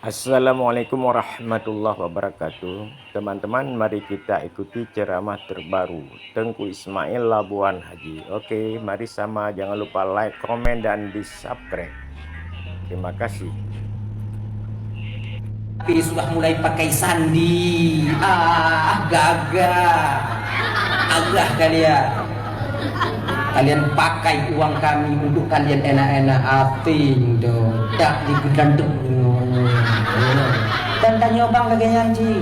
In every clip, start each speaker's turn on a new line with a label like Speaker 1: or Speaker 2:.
Speaker 1: Assalamualaikum warahmatullahi wabarakatuh. Teman-teman, mari kita ikuti ceramah terbaru Tengku Ismail Labuan Haji. Oke, mari sama, jangan lupa like, komen, dan di subscribe. Terima kasih.
Speaker 2: Tapi sudah mulai pakai sandi. Gagah. Agah kalian. Kalian pakai uang kami untuk kalian enak-enak ating dong. Tak digedanduk. Dan tanya bang lagi nyanyi.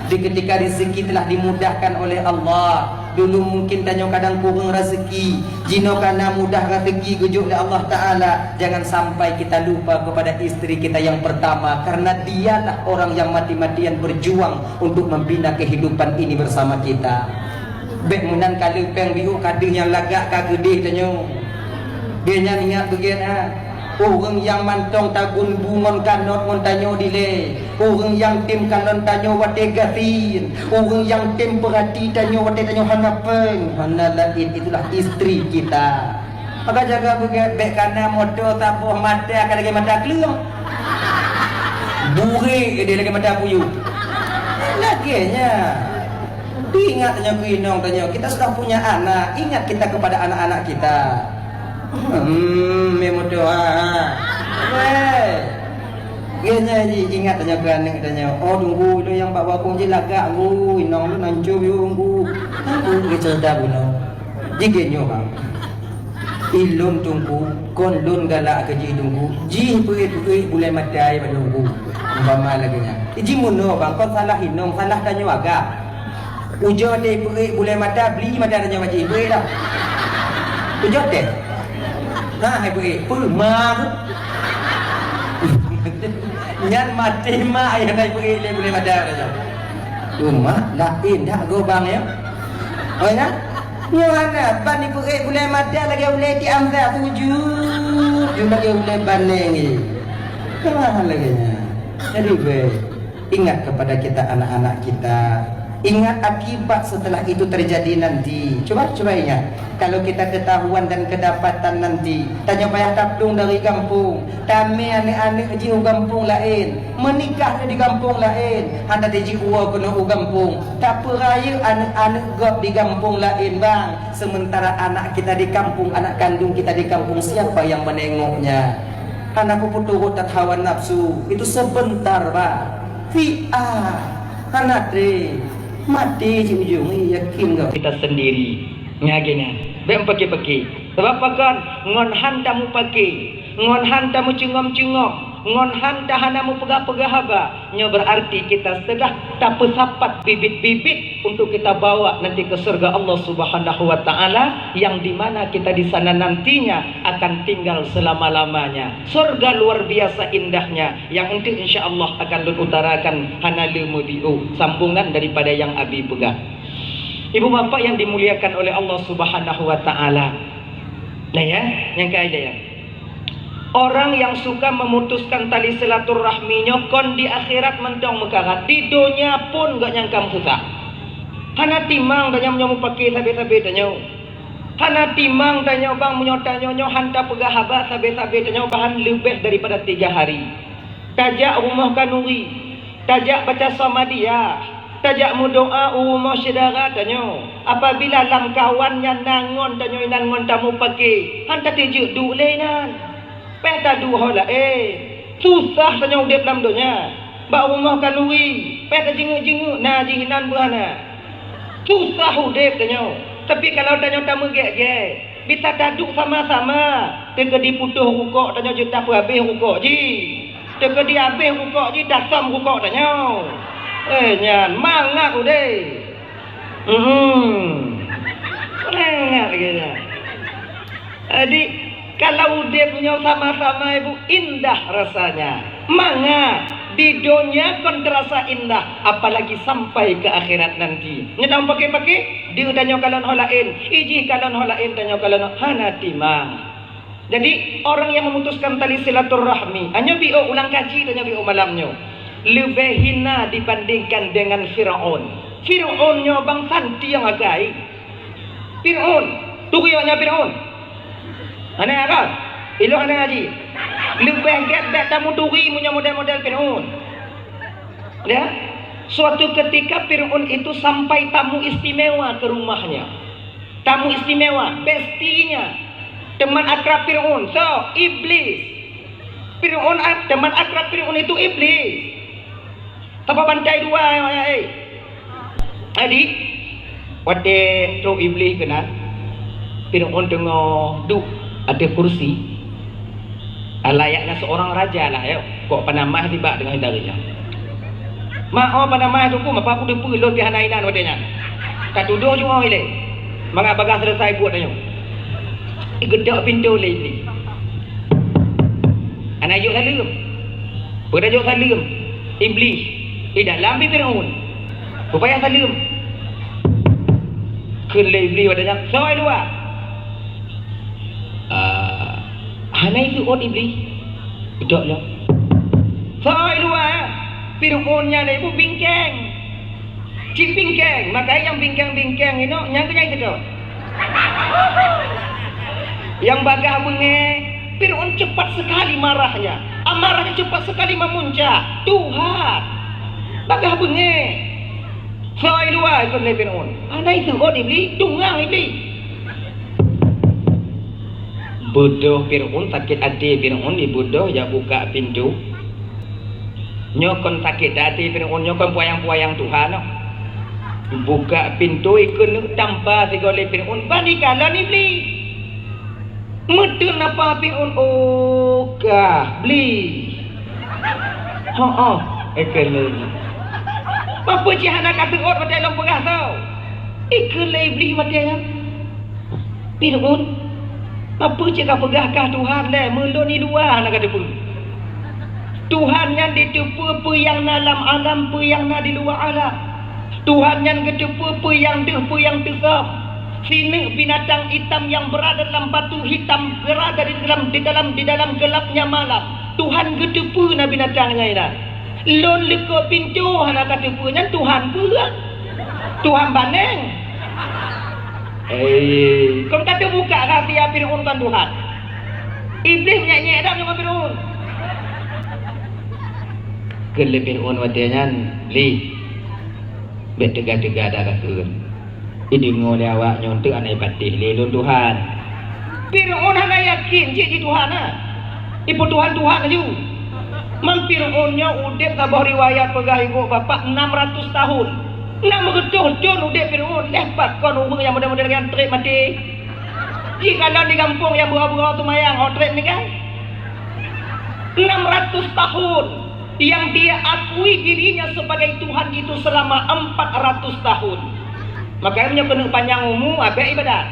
Speaker 2: Di ketika rezeki telah dimudahkan oleh Allah, dulu mungkin tanya kadang kurang rezeki, jino karena mudah rezeki gujuk oleh Allah Ta'ala. Jangan sampai kita lupa kepada istri kita yang pertama, karena dialah orang yang mati-matian berjuang untuk membina kehidupan ini bersama kita. Bek menan kali peng biu kadang yang lagak kagedih tanya. Dia ingat bagian orang yang mantong tagun bungon kanot montanyo dile, orang yang tim kanon tanyo wate gatin, orang yang tim perhati tanyo wate tanyo hanapeng, hanalain itulah istri kita. Maka jaga bek kana motor tabuh mata akan lagi mata keluar. Buri dia lagi mata puyu. Laginya ingat tanya kuinong tanya kita sudah punya anak, ingat kita kepada anak-anak kita. Memang doa. Genya ingat tanya kerana tanya. Oh tunggu itu yang bawa kunci lagak bu, inong lu nancur bu. Aku cerita bu no. Jigenyo bang. Ilun tunggu, kon lun galak kerja tunggu. Ji puit boleh madai pada tunggu. Umpama lagi nya. Ji muno bang, kon salah inong, salah tanya agak. Ujo deh boleh mata beli mata tanya macam ibu dah. Ujo deh. Nah, ibu pulma. Nyan mati mak yang ibu boleh ada saja. Rumah lain dah go bang ya. Oh ya? Ni mana ban ibu boleh mati lagi boleh diambil tujuh. Juga lagi boleh banding ni. Kemana lagi nya? Jadi ingat kepada kita anak-anak kita. Ingat akibat setelah itu terjadi nanti. Coba ingat. Kalau kita ketahuan dan kedapatan nanti, tanya payah taplung dari kampung, kami anak-anak di kampung lain, menikah di kampung lain, anda di uang kena kampung, tak peraya anak-anak gop di kampung lain bang. Sementara anak kita di kampung, anak kandung kita di kampung, siapa yang menengoknya? Anakku putus tak hawa nafsu, itu sebentar bang. Anak deh. Mati di ujung yakin kau kita sendiri ngagenya bem pakai sebab pakan ngon hantamu pakai ngon hantamu cungom ngon hantahanamu pegah haba nya berarti kita sudah tak pesapat bibit-bibit untuk kita bawa nanti ke surga Allah Subhanahu wa taala, yang dimana kita di sana nantinya akan tinggal selama-lamanya. Surga luar biasa indahnya yang nanti insyaallah akan diutarakan hanalil mudiu, sambungan daripada yang abi pegang. Ibu bapak yang dimuliakan oleh Allah Subhanahu wa taala. Nah ya, yang kaidah ya. Orang yang suka memutuskan tali silaturahminya kon di akhirat mentong mekarat, di dunia pun gak nyangkam susah. Hana timang tanya menyamu pakai sabe-sabe tanya. Hana timang tanya bang menyotanyo hanta pegah haba sabe-sabe tanya bahan lebih daripada 3 hari. Tajak rumah kanuri, tajak baca samadiyah, tajak mudoa umah syedara tanya. Apabila lam kawannya nangon tanya nangon tamu pakai, hanta tejuk du lenan. Peta duha lah susah tanya udip dalam dunia. Bak rumah kanuri, peta jenguk-jenguk nah jihinan berana. Susah udip tanya. Tapi kalau tanya tamu gek-gek, bisa daduk sama-sama. Teka diputuh rukuk tanya juta habis rukuk ji. Teka di habis rukuk ji dasam rukuk tanya. Nyan mangak udip. Mangak gitu. Jadi kalau dia punya sama-sama ibu indah rasanya. Manga di dunia kon terasa indah, apalagi sampai ke akhirat nanti. Nyedang pakai dia tanya kalon holain, iji kalon holain tanya kalon hanatima. Jadi orang yang memutuskan tali silaturahmi hanya bio ulang kaji tanya bio malamnya. Lebih hina dibandingkan dengan Firaun. Firaunnya bang santi yang agai. Firaun, tuyunya Firaun. Anak kan? Ilu anak haji. Lebih gebek tamu duri punya model-model Fir'aun. Ya. Suatu ketika Fir'aun itu sampai tamu istimewa ke rumahnya. Tamu istimewa, bestinya, teman akrab Fir'aun. So, iblis. Fir'aun, teman akrab Fir'aun itu iblis. Tapa bantai dua Jadi, waktu tu iblis kena Fir'aun tengah duduk ada kursi. Layaknya seorang raja lah ya. Kok panamah tiba dengan hidarinya. Mak panamah tu pun apa aku depu lo pi hanainan wadanya. Tak duduk juga ile. Maka bagas selesai buat dah. Gedak pintu le iblis. Anak juk salam. Pada juk salam. Iblis di dalam Fir'aun. Supaya salam. Kele iblis wadanya. Soal dua. Hanai tu ot iblis. Gedak lah. Soal dua. Fir'aunnya ni ibu bingkang. Cik bingkang. Maka yang bingkang-bingkang ini yang kenyai tu. Yang bagah bunga. Fir'aun cepat sekali marahnya. Amarahnya cepat sekali memuncak. Tuhan. Bagah bunga. Soal dua ikut le Fir'aun. Hanai tu ot iblis. Tungang iblis. Bodoh Fir'aun sakit hati Fir'aun di bodoh ya buka pintu. Nyokon sakit hati Fir'aun nyokon puayang-puayang Tuhan. Buka pintu ikut tanpa si oleh Fir'aun bani kalan iblis. Medun apa Fir'aun kah beli. Ikut lagi. Apa cihana kata ot pada dalam pegah tau. Ikut iblis matanya. Fir'aun apa cakap pegahkah Tuhan le meloni dua nak kata pun. Tuhan yang ditepu apa yang dalam alam apa yang di luar alam. Tuhan yang ketepu apa yang deh apa yang tesam. Sini binatang hitam yang berada dalam batu hitam berada di dalam gelapnya malam. Tuhan ketepu na binatangnya ina. Lon leko pintu nak kata punya Tuhan pula. Tuhan baneng. Kau kata buka rahsia Fir'aun kan Tuhan. Iblis nyanyi dah dengan Fir'aun. Kele Fir'aun watanya li. Betega-tega dah kasut. Ini ngol awak nyontek anai patih lelun Tuhan. Fir'aun hana yakin cik Tuhan ah. Ibu Tuhan aja. Mang Fir'aunnya udah sabah riwayat pegah ibu bapak 600 tahun. Nak mengedoh-doh udah Fir'aun lepas kau orang yang model-model yang trip mati. Jika di kampung yang buah-buah tu mayang trip ni kan 600 tahun yang dia akui dirinya sebagai Tuhan itu selama 400 tahun. Makanya kena panjang umur abai ibadat.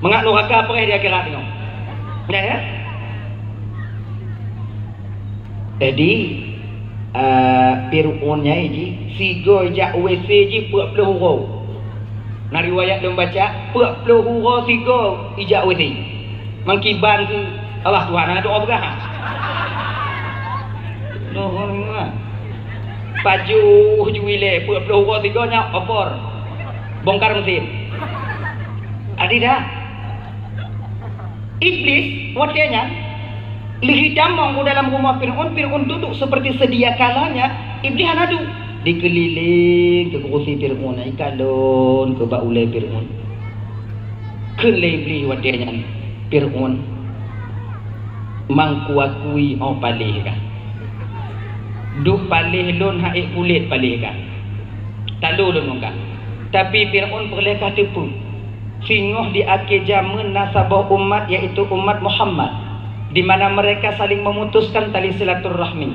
Speaker 2: Mengat luraka perih dia kira tengok. Ya. Jadi Fir'aunnya ini sigo jak WC ji 40 huruf. Nah riwayat dia baca 40 huruf sigo ijak WC. Mangkiban tu Allah Tuhan ada doa berah. Baju juile 40 huruf sigo nya opor. Bongkar mesin. Adi dah. Iblis watenya lihi damang dalam rumah Fir'aun. Fir'aun duduk seperti sedia kalanya. Iblis hanadu dikeliling ke kursi Fir'aun. Ikalon ke baulai Fir'aun. Kelai iblis wadanya Fir'aun mangkuakui palih kan. Duh palih lon haik kulit palih kan. Tak lulun kan. Tapi Fir'aun boleh kata pun singoh di akhir zaman nasabah umat iaitu umat Muhammad. Di mana mereka saling memutuskan tali silaturahmi.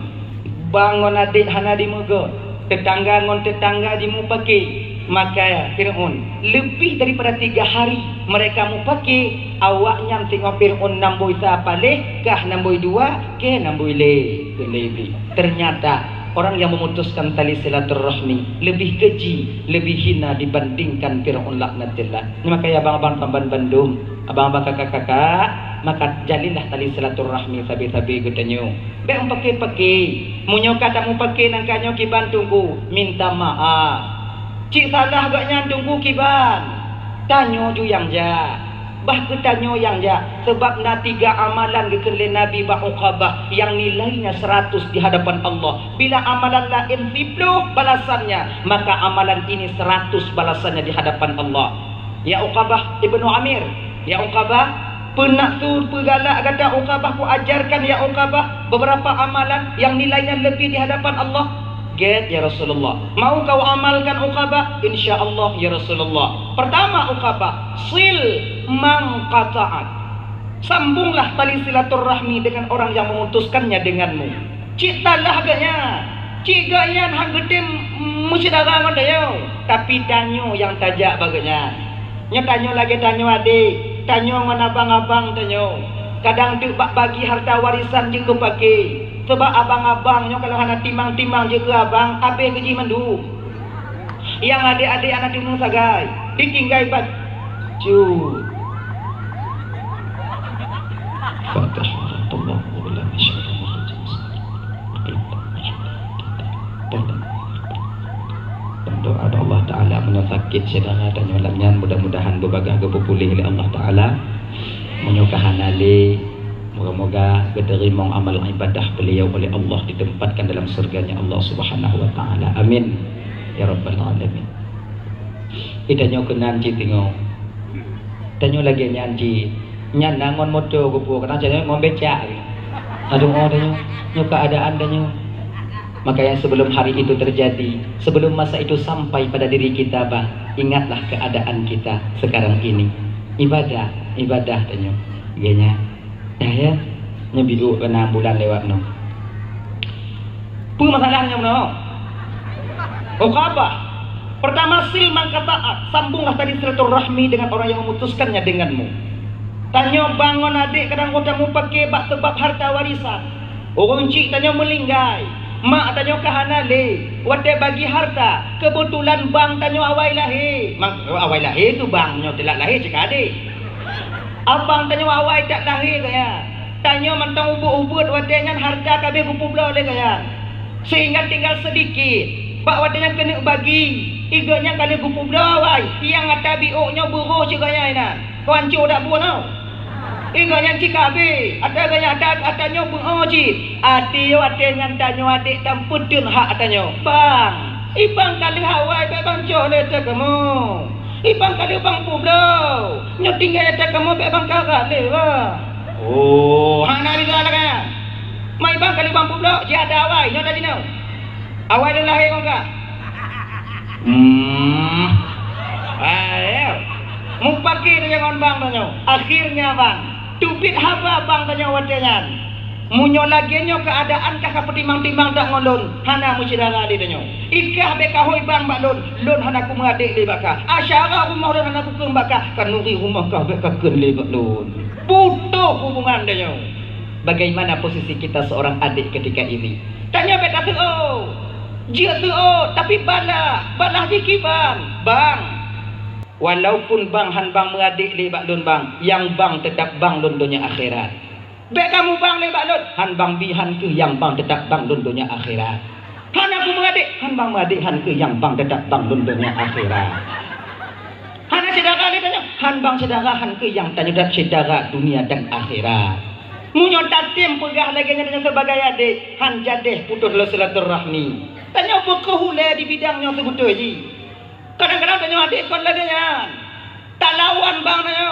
Speaker 2: Bangun adik hana di muga, tetangga ngon tetangga di mu pakai. Maka Fir'aun lebih daripada 3 hari mereka mu pakai. Awaknya tengok Fir'aun namboi siapa leh kah namboi 2 ke namboi lebih. Ternyata orang yang memutuskan tali silaturahmi lebih keji, lebih hina dibandingkan Fir'aun laknatillah. Maka ya abang-abang Pamban Bandung, abang-abang kakak-kakak, maka jalinlah tali silaturahmi sabi-sabi getanyo. Bek pakai-pakai, munyo kata mu pakai nangkanyo kiban tunggu, minta maaf. Cik salah agaknya tunggu kiban. Tanyo ju yang ja. bah ketanyo yang ja sebab na 3 amalan gekele Nabi bah Uqabah yang nilainya 100 di hadapan Allah. Bila amalan lain 10 balasannya, maka amalan ini 100 balasannya di hadapan Allah. Ya Uqabah ibnu Amir, ya Uqabah, pernah tu pegalak kata Uqabah, ku ajarkan ya Uqabah beberapa amalan yang nilainya lebih di hadapan Allah. Get ya Rasulullah. Mau kau amalkan Uqabah? Insyaallah ya Rasulullah. Pertama Uqabah, sil man qata'at. Sambunglah tali silaturahmi dengan orang yang memutuskannya denganmu. Citalah agaknya. Cigayan hang gede musydara ngono. Tapi tanyo yang tajak baganya. Nya tanyo lagi tanyo adik, tanyo ngan abang-abang tanyo. Kadang tu bagi harta warisan juga pakai. Sebab abang-abangnya kalau hana timang-timang juga abang, abe gaji mandu. Yang adik-adik anak timang sagai, ditinggai baju. Doa Allah Ta'ala menyakit sedara dan nyolamnya, mudah-mudahan berbagai pulih oleh Allah Ta'ala menyukahan ali. Moga-moga diterima amal ibadah beliau oleh Allah, ditempatkan dalam surganya Allah Subhanahu wa taala. Amin ya rabbal alamin. Itanyo kenanci tingo. Tanyo lagi nyanci. Nyan nangon moto gupu kana jane ngombeca. Aduh tanyo nyo keadaan tanyo. Makanya sebelum hari itu terjadi, sebelum masa itu sampai pada diri kita, bang, ingatlah keadaan kita sekarang ini. Ibadah tanyo. Genya ya nyebidu kena bulan lewat no. Pu masalahnya no. Uqabah. Pertama sil man qata'at, sambunglah tadi silaturahmi dengan orang yang memutuskannya denganmu. Tanyo bangun adik kadang kodamu pakai bak sebab harta warisan. Orang cik tanyo melinggai. Mak tanyo kahanale, wate bagi harta. Kebetulan bang tanyo awai lahir. Awai lahir tu bangnyo telak lahir cik adik. Abang tanyo awai tak lahir kaya. Tanyo mantang ubut-ubut wadenya harta kabeh kupu belau le kaya. Sehingga tinggal sedikit. Pak wadenya kena bagi. Iganya kali kupu belau awai. Yang ada bioknya buruh je kaya ina. Kancur dak buah tau. Iganya cik kabeh. Ada kaya atanyo buruh je. Ati wadenya tanyo adik dan putun hak atanyo. Bang, ibang kali awai bang cok le kamu. Ibang kali bang pulau, nyo tinggal ada kamu bang kakak lewa. Oh, hana bisa lah kan? Mai bang kali bang pulau, dia ada awai, nyo tadi nyo. Awai dah lahir kau kak? Ayo, mau pakai tu jangan bang tanya. Akhirnya bang, tubit haba bang tanya wadengan. Munyo lagi nyo keadaan kakak petimang-timang tak ngolon. Hana musydara di tanya. Ikah beka hoi bang bak lon hana ku mengadik le baka. Asyara rumah dan hana ku keung baka. Kanuri rumah kah beka keun le bak lon. Putuh hubungan dia. Bagaimana posisi kita seorang adik ketika ini? Tanya beta tu oh. Dia tu oh, tapi balah jiki bang. Bang. Walaupun bang han bang mengadik le bak lon bang, yang bang tetap bang lon dunia akhirat. Bek kamu bang le bak lon, han bang bihan ke yang bang tetap bang lon dunia akhirat. Han aku mengadik, han bang mengadik han ke yang bang tetap bang lon dunia akhirat. Han saudara le tanya, han bang saudara han ke yang tanya dak saudara dunia dan akhirat. Munyo tatim pegah lagi nya sebagai adik, han jadeh putus silaturahmi. Tanya berkehule di bidangnya sebetul ji. Kadang-kadang tanya adik kon lagi nya. Tak lawan bang tanya.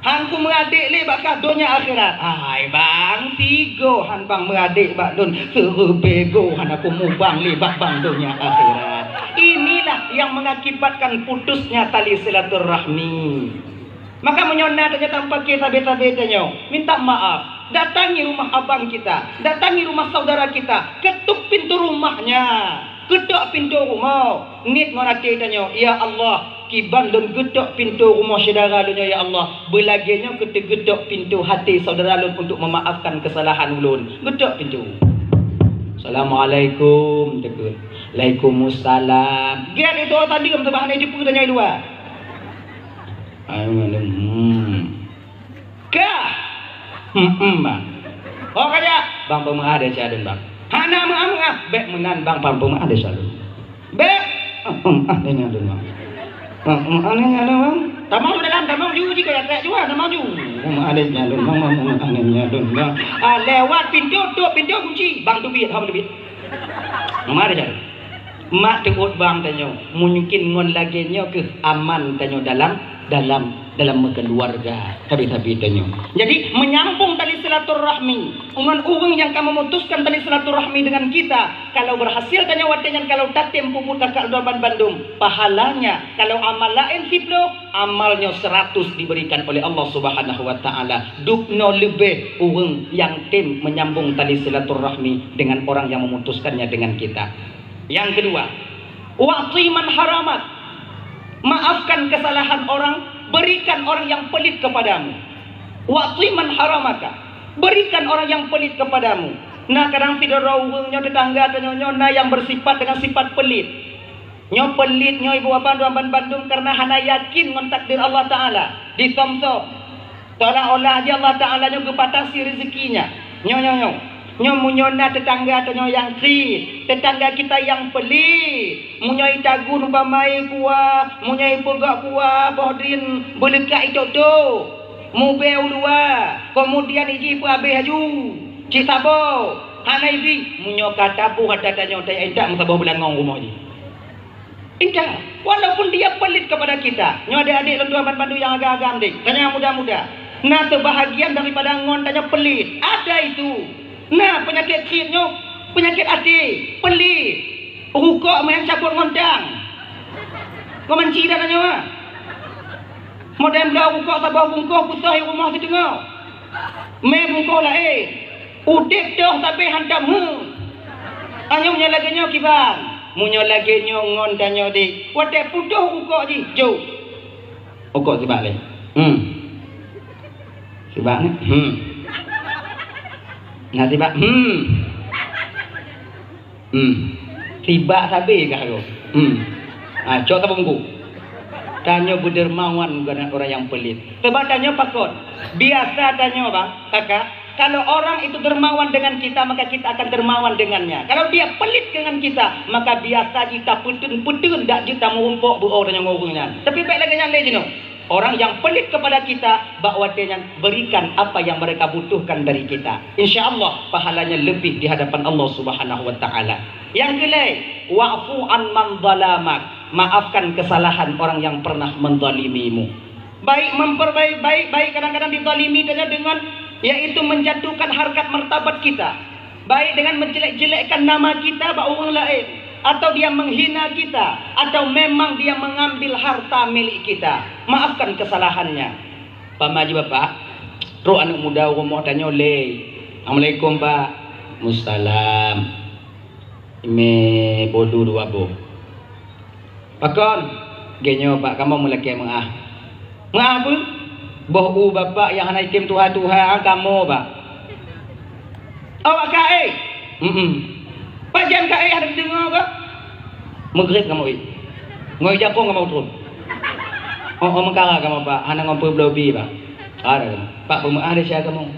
Speaker 2: Han ku mengadik le bakal dunia akhirat. Hai bang, tigo han bang mengadik bak dun sebego han aku mubang le bak bang dunia akhirat. Inilah yang mengakibatkan putusnya tali silaturahmi. Maka menyona tanya tanpa kita beta-betanya, minta maaf. Datangi rumah abang kita, datangi rumah saudara kita, ketuk pintu rumahnya, ketuk pintu rumah. Nit ngonati tanya, ya Allah, kiban lun getok pintu rumah saudara lun ya Allah. Belaginya ketuk getok pintu hati saudara lun untuk memaafkan kesalahan lun. Getok pintu. Assalamualaikum, tekun. Waalaikumsalam. Get itu tadi kamu tebahan itu pun tanya luar. Kah? Bang. Oh kaya bang pemah ada sadun bang. Hana mengah bek menan bang pemah ada sadun. Bek dengan bang. Anehnya bang, tak mau dalam, tak mau juga jika tak juga, tak mau juga. Anehnya dong, anehnya dong. Lewat pintu kunci, bang tu biar, ham tu biar. Mana dia? Mak tekut bang tanyo, mungkin ngon lagi nyo ke aman tanyo dalam keluarga. Tapi tanyo. Jadi menyambung tali silaturahmi. Ungan yang kamu memutuskan tali silaturahmi dengan kita. Kalau berhasil tanyo watenyan kalau tatem puput kakak doban Bandung, pahalanya kalau amal lain hiblo, amalnya 100 diberikan oleh Allah Subhanahu wa taala. Dukno lebih urang yang tim menyambung tali silaturahmi dengan orang yang memutuskannya dengan kita. Yang kedua, wa'ti man haramat. Maafkan kesalahan orang, berikan orang yang pelit kepadamu. Wa'ti man haramaka. Berikan orang yang pelit kepadamu. Nah, kadang tidak rawungnya tetangga atau na yang bersifat dengan sifat pelit. Nyo pelit nyo ibu bapa doan Bandung karena hana yakin dengan takdir Allah taala. Ditomso. Seolah-olah aja Allah taala nyo batasi rezekinya. Nyo munyona tetangga atau nyo yang krit, tetangga kita yang pelit, munyai tagun umpamai kuah, munyai pegak kuah, bohdin belekat itu tu, mubel dua, kemudian iji pu habis haju, cisabo, hanai bi, munyo kata bu kata tanya tanya endak musabah bulan ngong rumah ni. Endak, walaupun dia pelit kepada kita, nyo adik-adik lentuan Bandung yang agak-agak amdik, tanya muda-muda, nah sebahagian daripada ngon tanya pelit, ada itu. Nah, penyakit kidnya, penyakit hati, pelit, rukuk main cabut ngondang. Kau menci dah tanya. Modern belah rukuk sabah bungkuh pusah rumah tu tengok. Main bungkuh lah udip dah tapi hantam Hanya punya lagi nyo kibang. Punya lagi nyo ngon tanya di. Wadah putuh rukuk je. Jauh. Rukuk sebab le. Sebab ni. Nah tiba tiba sabi kah aku cok tak bungku tanya berdermawan dengan orang yang pelit sebab tanya pakot biasa tanya bang kakak kalau orang itu dermawan dengan kita maka kita akan dermawan dengannya kalau dia pelit dengan kita maka biasa kita putun dak kita mengumpuk orang yang ngurungnya tapi baik lagi yang lain orang yang pelit kepada kita bahwa dia berikan apa yang mereka butuhkan dari kita. Insya Allah pahalanya lebih di hadapan Allah Subhanahu wa taala. Yang kelima, wa'fu an man zalamak. Maafkan kesalahan orang yang pernah menzalimimu. Baik baik kadang-kadang dizalimi dengan yaitu menjatuhkan harkat martabat kita. Baik dengan menjelek-jelekkan nama kita bagi orang lain. Atau dia menghina kita, atau memang dia mengambil harta milik kita. Maafkan kesalahannya. Pamaji bapak, roh anak muda rumah tanya le. Assalamualaikum pak. Mustalam. Me bodoh dua bo. Pakon, genyo pak kamu mulai ke mengah. Mengah apa? Bohu bapak yang anak itim Tuhan kamu pak. Awak kae. Pak jam kae ada dengar ke? Maghrib kamu ngoi jakong kamu turun. Oh mengkara kamu pak, hana ngompo blobi pak. Ada kamu. Pak pemaah dia siapa kamu?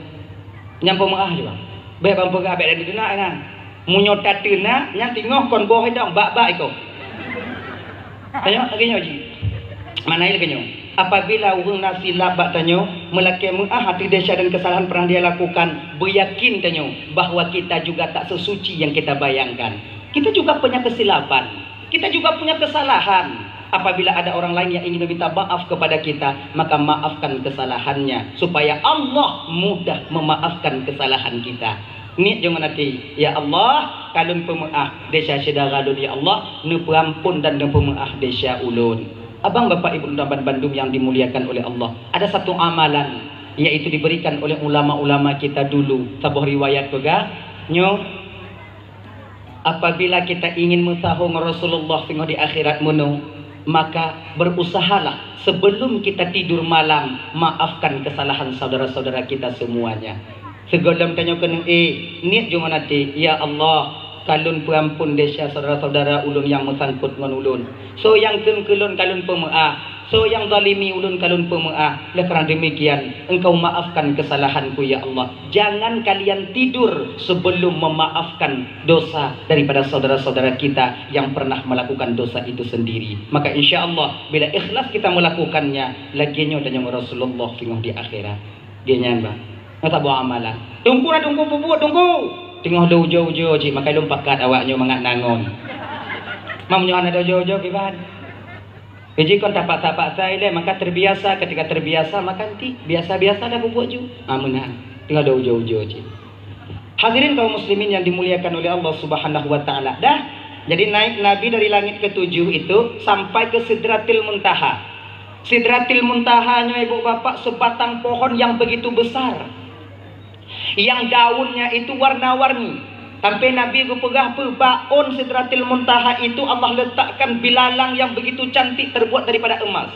Speaker 2: Nyam pemaah juga. Baik bang pegah baik dari dina kan. Munyo tatuna nyam tingoh kon boh dong bak-bak iko. Tanya lagi nyoji. Mana lagi nyo? Apabila urang nasilap bak tanyo melaki hati desa dan kesalahan pernah dia lakukan, beryakin tanyo bahwa kita juga tak sesuci yang kita bayangkan. Kita juga punya kesilapan, kita juga punya kesalahan. Apabila ada orang lain yang ingin meminta maaf kepada kita, maka maafkan kesalahannya supaya Allah mudah memaafkan kesalahan kita. Ni jangan nanti, ya Allah, kalun pemaaf desa saudara ulun ya Allah, nu perampun dan nu pemaaf desa ulun. Abang bapak ibu dan Bandung yang dimuliakan oleh Allah, ada satu amalan yaitu diberikan oleh ulama-ulama kita dulu. Sebuah riwayat juga, nyo apabila kita ingin musahung Rasulullah tengok di akhirat menu, maka berusahalah sebelum kita tidur malam maafkan kesalahan saudara-saudara kita semuanya. Segala tanya kena niat cuma nanti, ya Allah, kalun perampun desa saudara-saudara ulun yang mesangkut ngan ulun. So yang kelun kalun pemaaf, So yang zalimi ulun kalun pemaaf. Oleh kerana demikian, engkau maafkan kesalahanku ya Allah. Jangan kalian tidur sebelum memaafkan dosa daripada saudara-saudara kita yang pernah melakukan dosa itu sendiri. Maka insya Allah bila ikhlas kita melakukannya, laginya dan yang Rasulullah tengok di akhirat. Dia nyan bah. Tak buat amalan. Tunggu pupu, tunggu. Tengok dah ujo-ujo cik, makai lom pakat awaknya mangat nangon. Mamnya ada ujo-ujo kiban. Jadi kon tapak-tapak saya maka terbiasa, ketika terbiasa maka nanti biasa-biasa dah buat ju. Amunah. Tengok dah ujo-ujo cik. Hadirin kaum muslimin yang dimuliakan oleh Allah Subhanahu wa taala. Dah. Jadi naik Nabi dari langit ke-7 itu sampai ke Sidratil Muntaha. Sidratil Muntahanya ibu bapak sebatang pohon yang begitu besar. Yang daunnya itu warna-warni. Sampai Nabi pegah baun Sidratil Muntaha itu Allah letakkan bilalang yang begitu cantik terbuat daripada emas.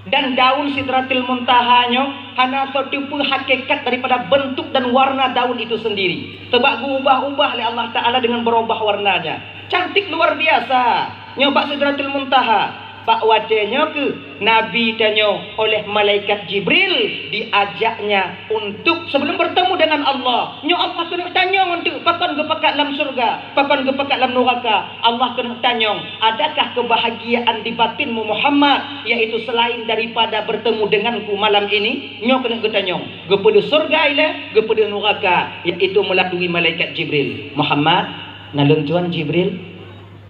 Speaker 2: Dan daun Sidratil Muntahanya hanya satu hakikat daripada bentuk dan warna daun itu sendiri. Sebab ubah-ubah oleh Allah Ta'ala dengan berubah warnanya. Cantik luar biasa. Nyoba Sidratil Muntaha. Pak wajahnya ke Nabi tanya oleh malaikat Jibril, diajaknya untuk sebelum bertemu dengan Allah. Nyo Allah kena tanya untuk pakan gepakat dalam surga, pakan gepakat dalam neraka. Allah kena tanya, adakah kebahagiaan di batinmu Muhammad, yaitu selain daripada bertemu denganku malam ini? Nyo kena bertanya, kepada surga ile, kepada neraka, yaitu melalui malaikat Jibril. Muhammad, nalun tuan Jibril.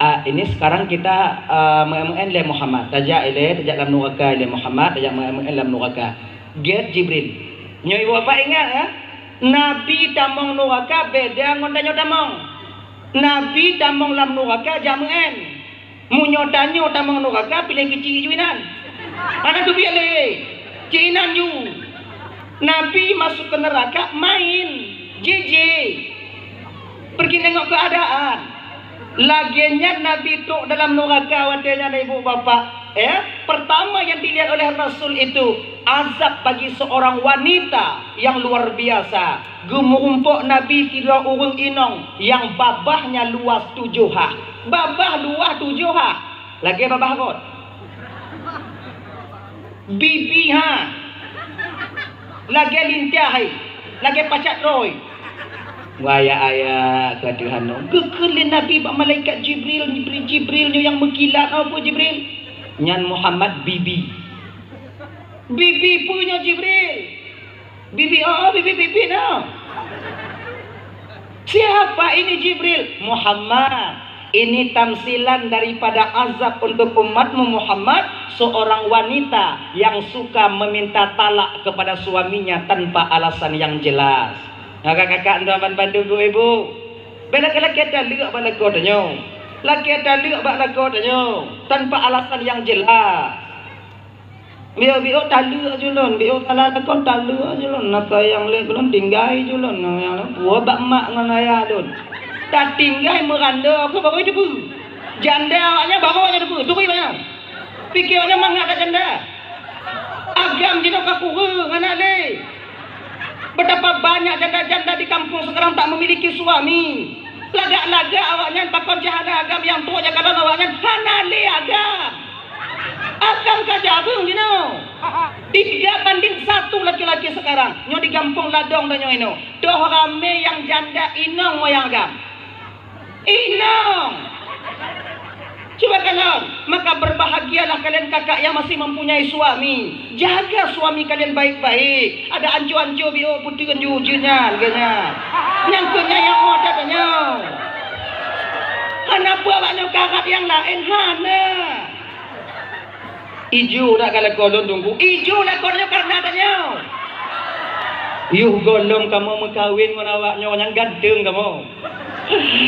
Speaker 2: Ini sekarang kita mengen le Muhammad tajak dalam neraka le Muhammad tajak mengen dalam neraka. Get Jibril. Nyo ibu bapak ingat ya? Nabi tamong neraka beda ngon danyo tamong. Nabi tamong dalam neraka jamen. Munyo danyo tamong neraka pilih kecil juinan. Mana tu biar le? Cinan ju. Nabi masuk ke neraka main. JJ. Pergi tengok keadaan. Laginya Nabi itu dalam neraka wadahnya ibu bapak. Pertama yang dilihat oleh Rasul itu azab bagi seorang wanita yang luar biasa. Gemumpuk Nabi kira urung inong yang babahnya luas 7 ha. Babah luas 7 ha. Lagi babah kot. Bibi ha. Lagi lintah. Lagi pacat roy. Waya ayah kadahan kekelin Nabi bak malaikat Jibril yang mengkilat apa Jibril nyan Muhammad bibi punya Jibril bibi no. Siapa ini Jibril? Muhammad. Ini tamsilan daripada azab untuk umatmu Muhammad, seorang wanita yang suka meminta talak kepada suaminya tanpa alasan yang jelas. Kakak-kakak tuan bantu ibu. Bela laki ada liak bak laku tanya. Laki ada liak bak laku tanya tanpa alasan yang jelas. Biar talu julun, biar salah laku talu julun. Nak yang lek julun tinggai julun. Yang buah bak mak ngan ayah julun. Tak tinggai meranda aku baru debu. Janda awaknya baru awaknya debu. Tunggu banyak. Fikirnya mangak kat janda. Agam jenak aku anak le. Betapa banyak janda-janda di kampung sekarang tak memiliki suami. Lagak-lagak awaknya pakon jahada agam yang tua jakadan awaknya hanale agam. Agam kajabung you know. 3-1 laki-laki sekarang. Nyo di kampung ladong dan nyo ino. Doh rame yang janda inong moyang agam. Inong. Coba kalian, maka berbahagialah kalian kakak yang masih mempunyai suami. Jaga suami kalian baik-baik. Ada ancu-ancu bio putih kan jujunya, ganya. Nyangkunya yang ada tanya. Kenapa banyak kakak yang lain hana? Ijo dah kalau golong tunggu. Ijo lah golong karena tanya. Yuh golong kamu mengkawin dengan awaknya yang ganteng kamu.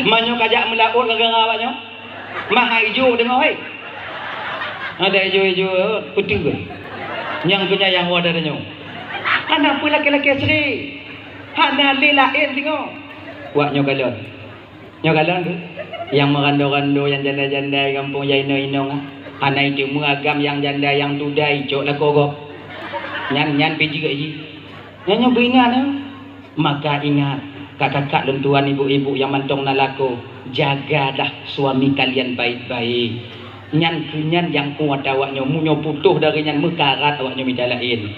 Speaker 2: Manyo kajak melaut dengan awaknya. Maha hijau dengar hei. Ada hijau-hijau putih ke? Yang punya yang wadarnya. Anak pun laki-laki asli. Hana lain tengok. Wak nyogalon. Nyogalon ke? Yang merando-rando yang janda-janda kampung Jaino-Inong. Hana itu mengagam yang janda yang tudai cok lah kogok. Nyan biji ke iji. Nyan beringat. Maka ingat kakak-kakak dan tuan ibu-ibu yang mantong nalako. Jagalah suami kalian baik-baik. Nyan kenyan yang kuat awaknya munyo putuh dari nyan mekarat awaknya minta lain.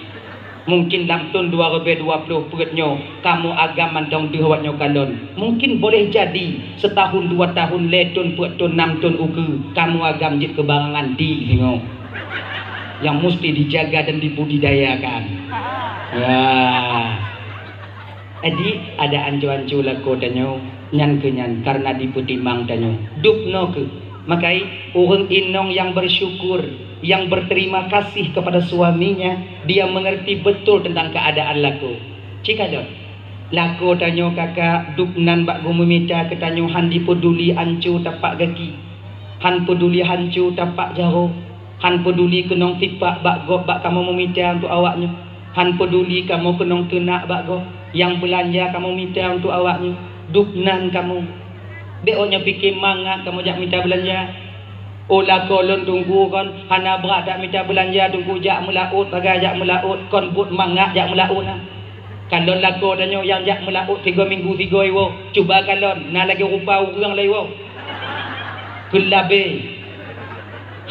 Speaker 2: Mungkin dalam tahun 2020 perutnya kamu agam mantong awaknya kalon. Mungkin boleh jadi setahun 2 tahun letun perut 6 tahun uku kamu agam jit kebarangan di tengok. Yang mesti dijaga dan dibudidayakan. Wah. Jadi ada ancu-ancu laku tanyo nyan kenyan karena diputimang tanyo. Dupno ke. Makai orang inong yang bersyukur, yang berterima kasih kepada suaminya, dia mengerti betul tentang keadaan laku. Cika dong. Laku tanyo kakak dupnan bak gumumita ketanyo handi peduli ancu tapak gaki. Han peduli hancu tapak jaro. Han peduli kenong tipak bak gop bak kamu meminta untuk awaknya. Han peduli kamu kenong kena bak gop. Yang belanja kamu minta untuk awaknya. Dupnan kamu. Beoknya fikir mangat kamu jak minta belanja. Ola kolon tunggu kon hana berat dak minta belanja tunggu jak melaut bagai jak melaut kon but mangat jak melaut nah. Kalon lako danyo yang jak melaut 3 minggu 3 ewo. Cuba kalon na lagi rupa urang lewo. Kelabe.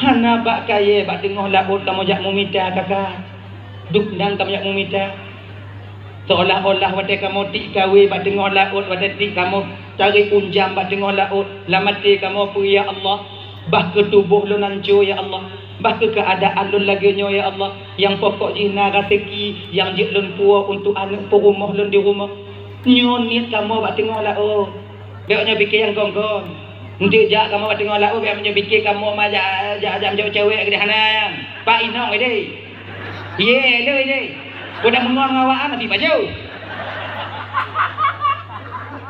Speaker 2: Hana bak kaya bak tengah laut kamu jak meminta kakak. Dupnan kamu jak meminta. Seolah-olah wadah kamu tik kawe bak tengah laut wadah tik kamu cari unjam bak tengah laut lamati kamu apa ya Allah bah ke tubuh lu nancu ya Allah bah ke keadaan lu laginya ya Allah yang pokok jina rezeki yang jik lun puas untuk anak perumah lun di rumah nyonit kamu bak tengah laut beoknya fikir yang gong-gong nanti jak kamu bak tengah laut beoknya fikir kamu mah jak jauh cewek gede hanan Pak Inong ini ye lu ini udah menguang ngawaan nanti baju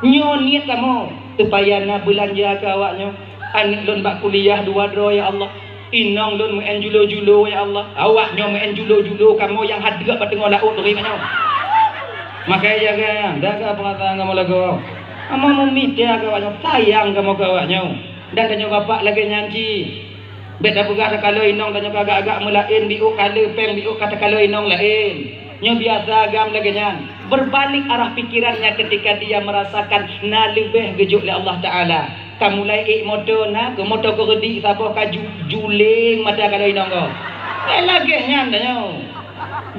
Speaker 2: nyonit kamu supaya na belanja ke awaknya anak lun bak kuliah 2 dro ya Allah inong lun main julo-julo ya Allah awaknya main julo-julo kamu yang hadrak pada tengah laut dari mana makanya jaga pengatahan kamu lagu kamu memikir ke awaknya sayang kamu ke awaknya dan tanya bapak lagi nyanci beda pegah kalau inong tanya agak-agak melain biuk kala peng biuk kata kalau inong lain nyo biasa agam lagi nyan berbalik arah pikirannya ketika dia merasakan na lebih gejuk oleh Allah Ta'ala kamu lai motor na ke motor ke redik siapa kaju juling mata kalau inong kau lagi nyan tanyo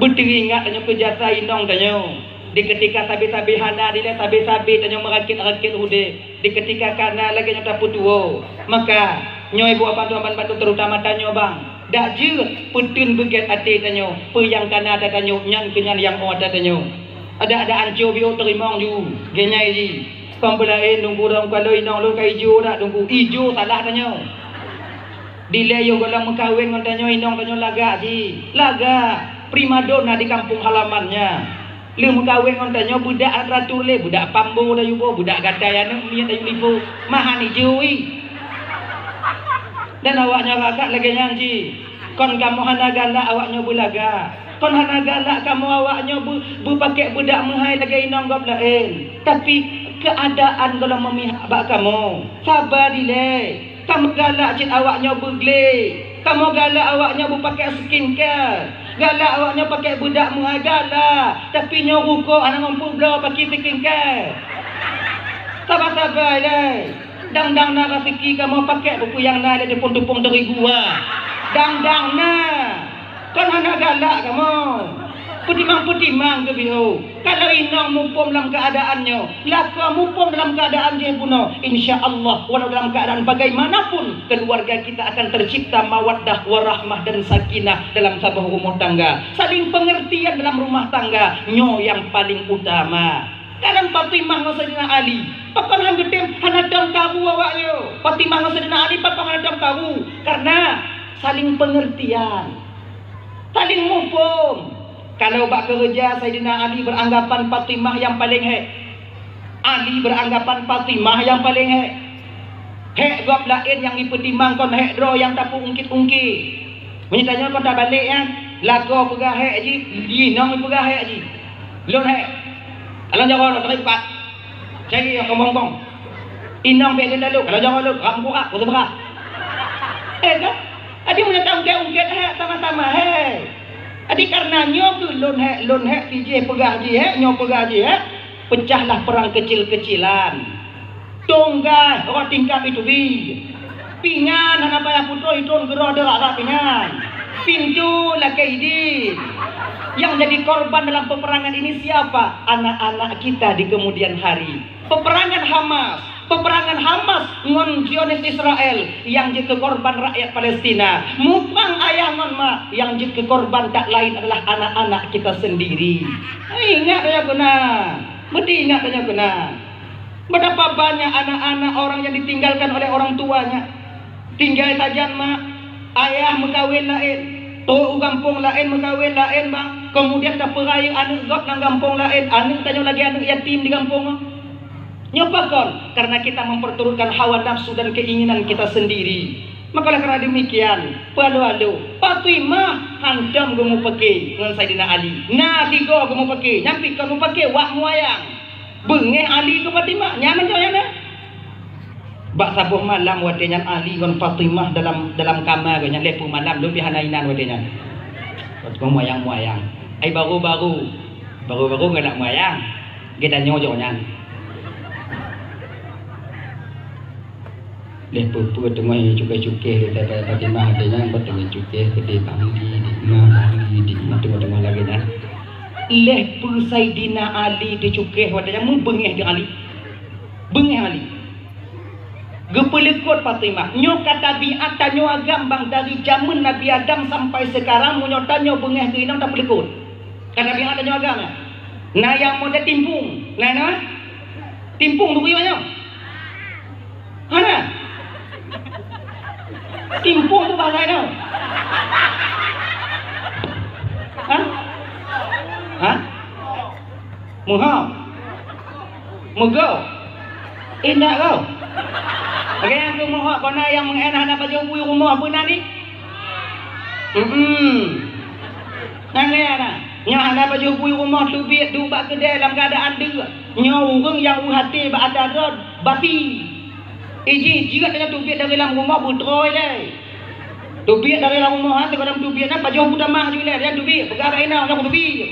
Speaker 2: berteringat tanyo kejasa inong tanyo di ketika sabi-sabi hana dile sabi-sabi tanyo merakit-rakit ude di ketika kana lagi nyo tapu tuo maka nyo ibu apa tuan bantu terutama tanyo bang dak je putun begiat hati tanyo pe yang kana ada tanyo nyan kenyan yang ada tanyo ada ancu bio terimong ju genyai ji pembelain nunggu dong kalau inong lu kai ijo dak nunggu ijo salah tanyo dile yo golang mengkawin ngon tanyo inong tanyo laga ji laga primadona di kampung halamannya lu mengkawin ngon tanyo budak ratur le budak pambo da yubo budak gadai anak miat ayu lipo mahan ijui dan awaknya kakak lagi nyanyi kon kamu hana galak awaknya bulaga kon hana galak kamu awaknya pakai budak menghai lagi inong gop lain tapi keadaan kalau memihak bak kamu sabar dile kamu galak cit awaknya begle kamu galak awaknya pakai skincare galak awaknya pakai budak menghai galak tapi nyoruko anak ngumpul bela pakai skincare sabar-sabar le dang-dang na rezeki kamu pakai buku yang na ada tepung-tepung dari gua dang-dang na kan hana galak kamu putimang-putimang ke bihu kalau inong mumpung dalam keadaannya laka mumpung dalam keadaan dia puno insya-Allah walau dalam keadaan bagaimanapun keluarga kita akan tercipta mawaddah warahmah dan sakinah dalam sebuah rumah tangga saling pengertian dalam rumah tangga nyo yang paling utama kanan Fatimah dengan Sayyidina Ali pakan hanggetem hanadam kamu awaknya Fatimah dengan Sayyidina Ali pakan hanadam kamu karena saling pengertian saling mumpung kalau bak kerja Sayyidina Ali beranggapan Fatimah yang paling Ali beranggapan Fatimah yang paling gop lain yang dipertimbang kon dro yang tapu ungkit-ungkit menyitanya kon tak balik ya lagu pegah ji dinong pegah ji lon kalau jangan lo terlibat, cari yang kembang-kembang. Inang begitu lalu, kalau jangan lo rambuak, kau seberang. Kan? Adi punya ungkit sama-sama. Adi karena nyoku lon tije pegah ji nyoku pegah ji pecahlah perang kecil-kecilan. Tonggai orang tingkap itu bi. Pingan anak payah putra itu gerak ada pingan. Pintu lakaidi. Yang jadi korban dalam peperangan ini siapa? Anak-anak kita di kemudian hari. Peperangan Hamas ngon Zionis Israel yang jadi korban rakyat Palestina. Mupang ayah ngon mak yang jadi korban tak lain adalah anak-anak kita sendiri. Ingat aja benar. Mesti ingat aja benar. Betapa banyak anak-anak orang yang ditinggalkan oleh orang tuanya. Tinggal saja mak, ayah mengkawin lain, tok kampung lain mengkawin lain bang. Kemudian tak peraya anak gop nang kampung lain, anak tanya lagi anak yatim di kampung. Nyobakan karena kita memperturutkan hawa nafsu dan keinginan kita sendiri. Maka karena demikian, palu-alu, Fatimah handam gue mau pakai dengan Sayyidina Ali. Nah tiga gue mau pakai, nyampi kamu pakai wak muayang. Bengeh Ali ke Fatimah, nyaman jauh na. Bak sabuh malam wadenya Ali dengan Fatimah dalam kamar nya lepu malam lebih hanainan wadenya. Kau muayang. Ai baru-baru nggak nak muayang. Kita nyojonya. Lepu tengah cukai kita Fatimah adanya bertengah cukai gede Bangli di tengah lagi nya. Lepu Sayyidina Ali dicukai wadenya membengeh di Ali. Bengeh Ali. Gepelekot Fatimah nyo kata biat tanyo agam bang dari zaman Nabi Adam sampai sekarang munyo tanyo bengeh ke inang tak pelekot kata biat tanyo agam ya. Nah yang mau timpung nah timpung tu banyak mana timpung tu bahasa itu Mugo indah kau. Oke, yang rumah kena yang mengenah nak baju bui rumah apa nani? Nanti ana, nyah nak baju bui rumah tu biar tu bak kedai dalam keadaan dia. Nyah orang yang hati bak ada rod babi. Jika tanya tu biar dari dalam rumah butroi deh. Tu biar dari dalam rumah tu dalam tu biar nak baju putamah juga dia tu biar. Perkara ini orang tu biar.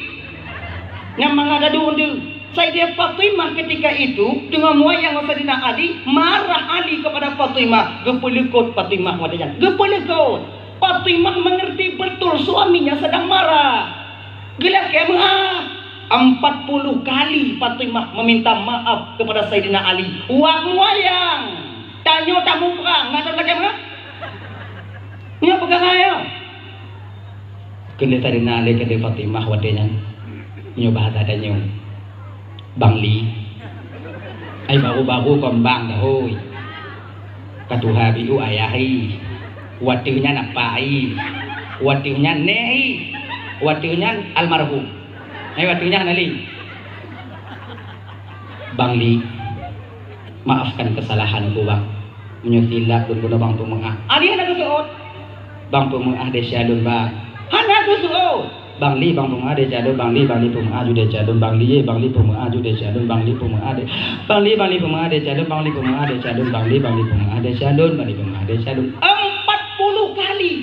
Speaker 2: Yang mengadu tu. Sayyidah Fatimah ketika itu dengan moyang Sayyidina Ali marah Ali kepada Fatimah. Gepelekot Fatimah wadanya. Gepelekot. Fatimah mengerti betul suaminya sedang marah. Gelak kemah. 40 kali Fatimah meminta maaf kepada Sayyidina Ali. Wak moyang. Tanyo tamu perang. Nggak lagi apa? Ini pegang ayo. Kena Sayyidina Ali kepada Fatimah wadanya. Ini bahasa adanya. Bangli ai baru-baru kembang dah hoi katuha biu ayahi watinya napai watinya nei watinya almarhum watinya nali Bangli maafkan kesalahanku bang menyutilak pun guna bang pemengah ali anak kesuot bang pemengah desyadun bang anak kesuot Bangli bang pemengah de jalur Bangli pemengah jude jalur Bangli pemengah jude jalur Bangli pemengah de pemengah de jalur Bangli pemengah de jalur Bangli pemengah de jalur 40 kali.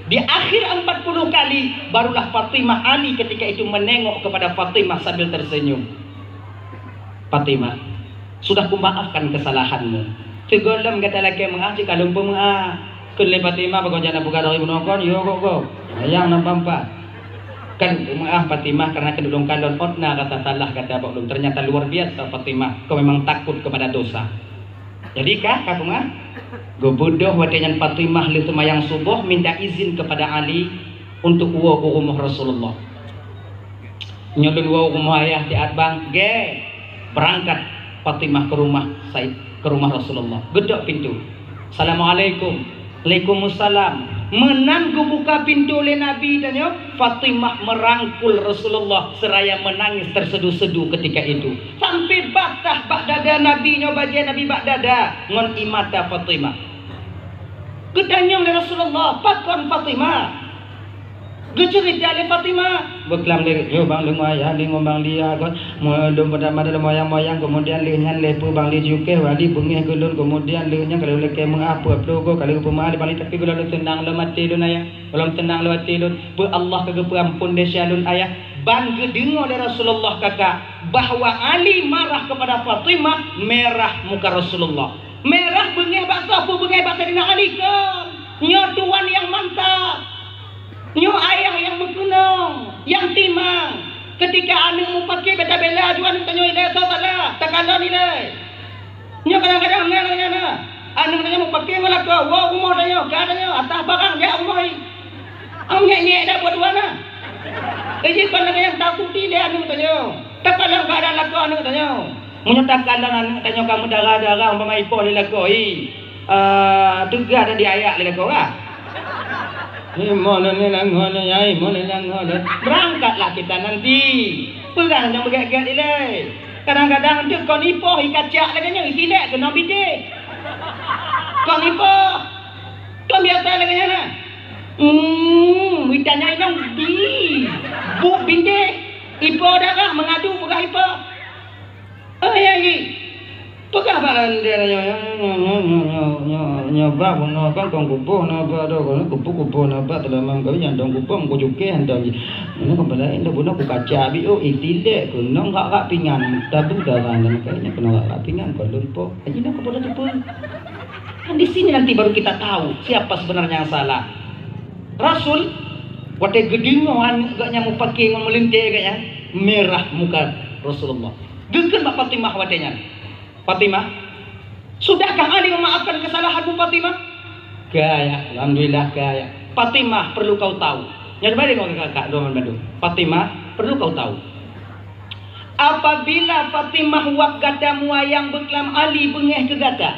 Speaker 2: Di akhir 40 kali barulah Fatimah Ali ketika itu menengok kepada Fatimah sambil tersenyum. Fatimah, sudah kumaafkan kesalahanmu. Segolem kata laki mengaji kalau pemengah kele Fatimah bagonjana buka dari menokon yo kok. Ayang nampak kan maaf Fatimah karena kedulung kalon otna kata salah kata Abang Lum ternyata luar biasa Fatimah kau memang takut kepada dosa jadi kah kamu gue bodoh wadanyan Fatimah li semayang subuh minta izin kepada Ali untuk uwa ke rumah Rasulullah nyolong uwa rumah ayah di Abang berangkat Fatimah ke rumah Rasulullah gedok pintu Assalamualaikum Waalaikumsalam menanggu buka pintu oleh Nabi dan ya Fatimah merangkul Rasulullah seraya menangis terseduh-seduh ketika itu sampai batah bak dada Nabi nyobaja Nabi bak dada ngon imata Fatimah gedanya oleh Rasulullah pakon Fatimah Gecurit dari Fatimah beklam lirik yo bang lengo ayah lengo bang lia kon modom pertama dalam moyang-moyang kemudian lengan lepu bang li juke wali bengih gulun kemudian lengan kalau leke mengapa plogo kalau pemali balik tapi kalau tenang lemat tidun ayah kalau tenang lewat tidun bu Allah kagep ampun desyalun ayah ban gedengo dari Rasulullah kakak bahwa Ali marah kepada Fatimah merah muka Rasulullah merah bengih bakso pu bengih bakso dina Ali ke. Nyo tuan yang mantap. Nyo ayah yang bergunung, yang timang. Ketika anu mu pakai beta bela juan tanyo ile so salah, takala nilai. Nyo kadang-kadang nanya anu tanya mu pakai malah ke, wow umur tanyo, kadang atas barang dia umur. Am nyek dah buat duana. Jadi kalau yang tahu dia anu tanyo. Takala kadang laku anu tanyo. Munyo takala anu tanyo kamu darah-darah umpama ipo lila koi. Tugas ada di ayak lila kau lah. Berangkatlah kita nanti. Perang yang bergerak-gerak ilai. Kadang-kadang tu kau nipo ikacak lagi nya isilek kena bidik. Kau nipo. Kau biasa lagi nya. Witanya inang di. Bu bidik. Ipo darah mengadu pegah ipo. Ya ni. Pegah balan dia nyoba bono kan kong kupo na ba do kan kupo na ba telamang kau yang dong kupo ko juke handang ini kembali ini bono ku kaca bi oh itile ku nong gak pingan tapi dalan kayaknya kena gak pingan kalau po aja nak bono tu kan di sini nanti baru kita tahu siapa sebenarnya yang salah. Rasul wate gedingan gak nyamu pakai melintir kayaknya merah muka Rasulullah. Geger Mbak Fatimah watenya. Fatimah, sudahkah Ali memaafkan kesalahanmu Fatimah? Gaya, alhamdulillah gaya. Fatimah perlu kau tahu. Yang balik kau kakak doang Bandung. Fatimah perlu kau tahu. Apabila Fatimah wak gada muayang beklam Ali bengeh ke gada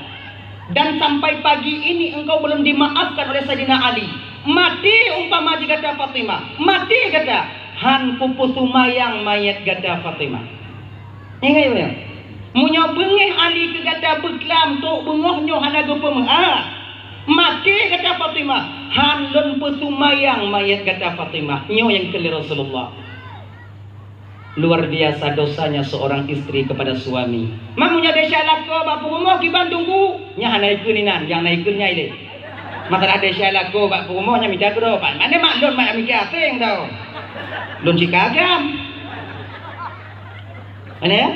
Speaker 2: dan sampai pagi ini engkau belum dimaafkan oleh Sayyidina Ali, mati umpama gada Fatimah, mati gada han pupu sumayang mayat gada Fatimah. Ingat ya? Munyo bengeh Ali ke gada beklam tok bengohnyo hanaga pemah. Mati kata Fatimah, han lon pesumayang mayat kata Fatimah. Nyo yang keli Rasulullah. Luar biasa dosanya seorang istri kepada suami. Mamunya desa lako bapu rumah ki Bandung ku. Nya hanai kuninan yang naikunnya ile. Mata desa lako bapu rumahnya minta bro. Mana mak lon mak mikir asing tau. Lon cikagam. Mana ya?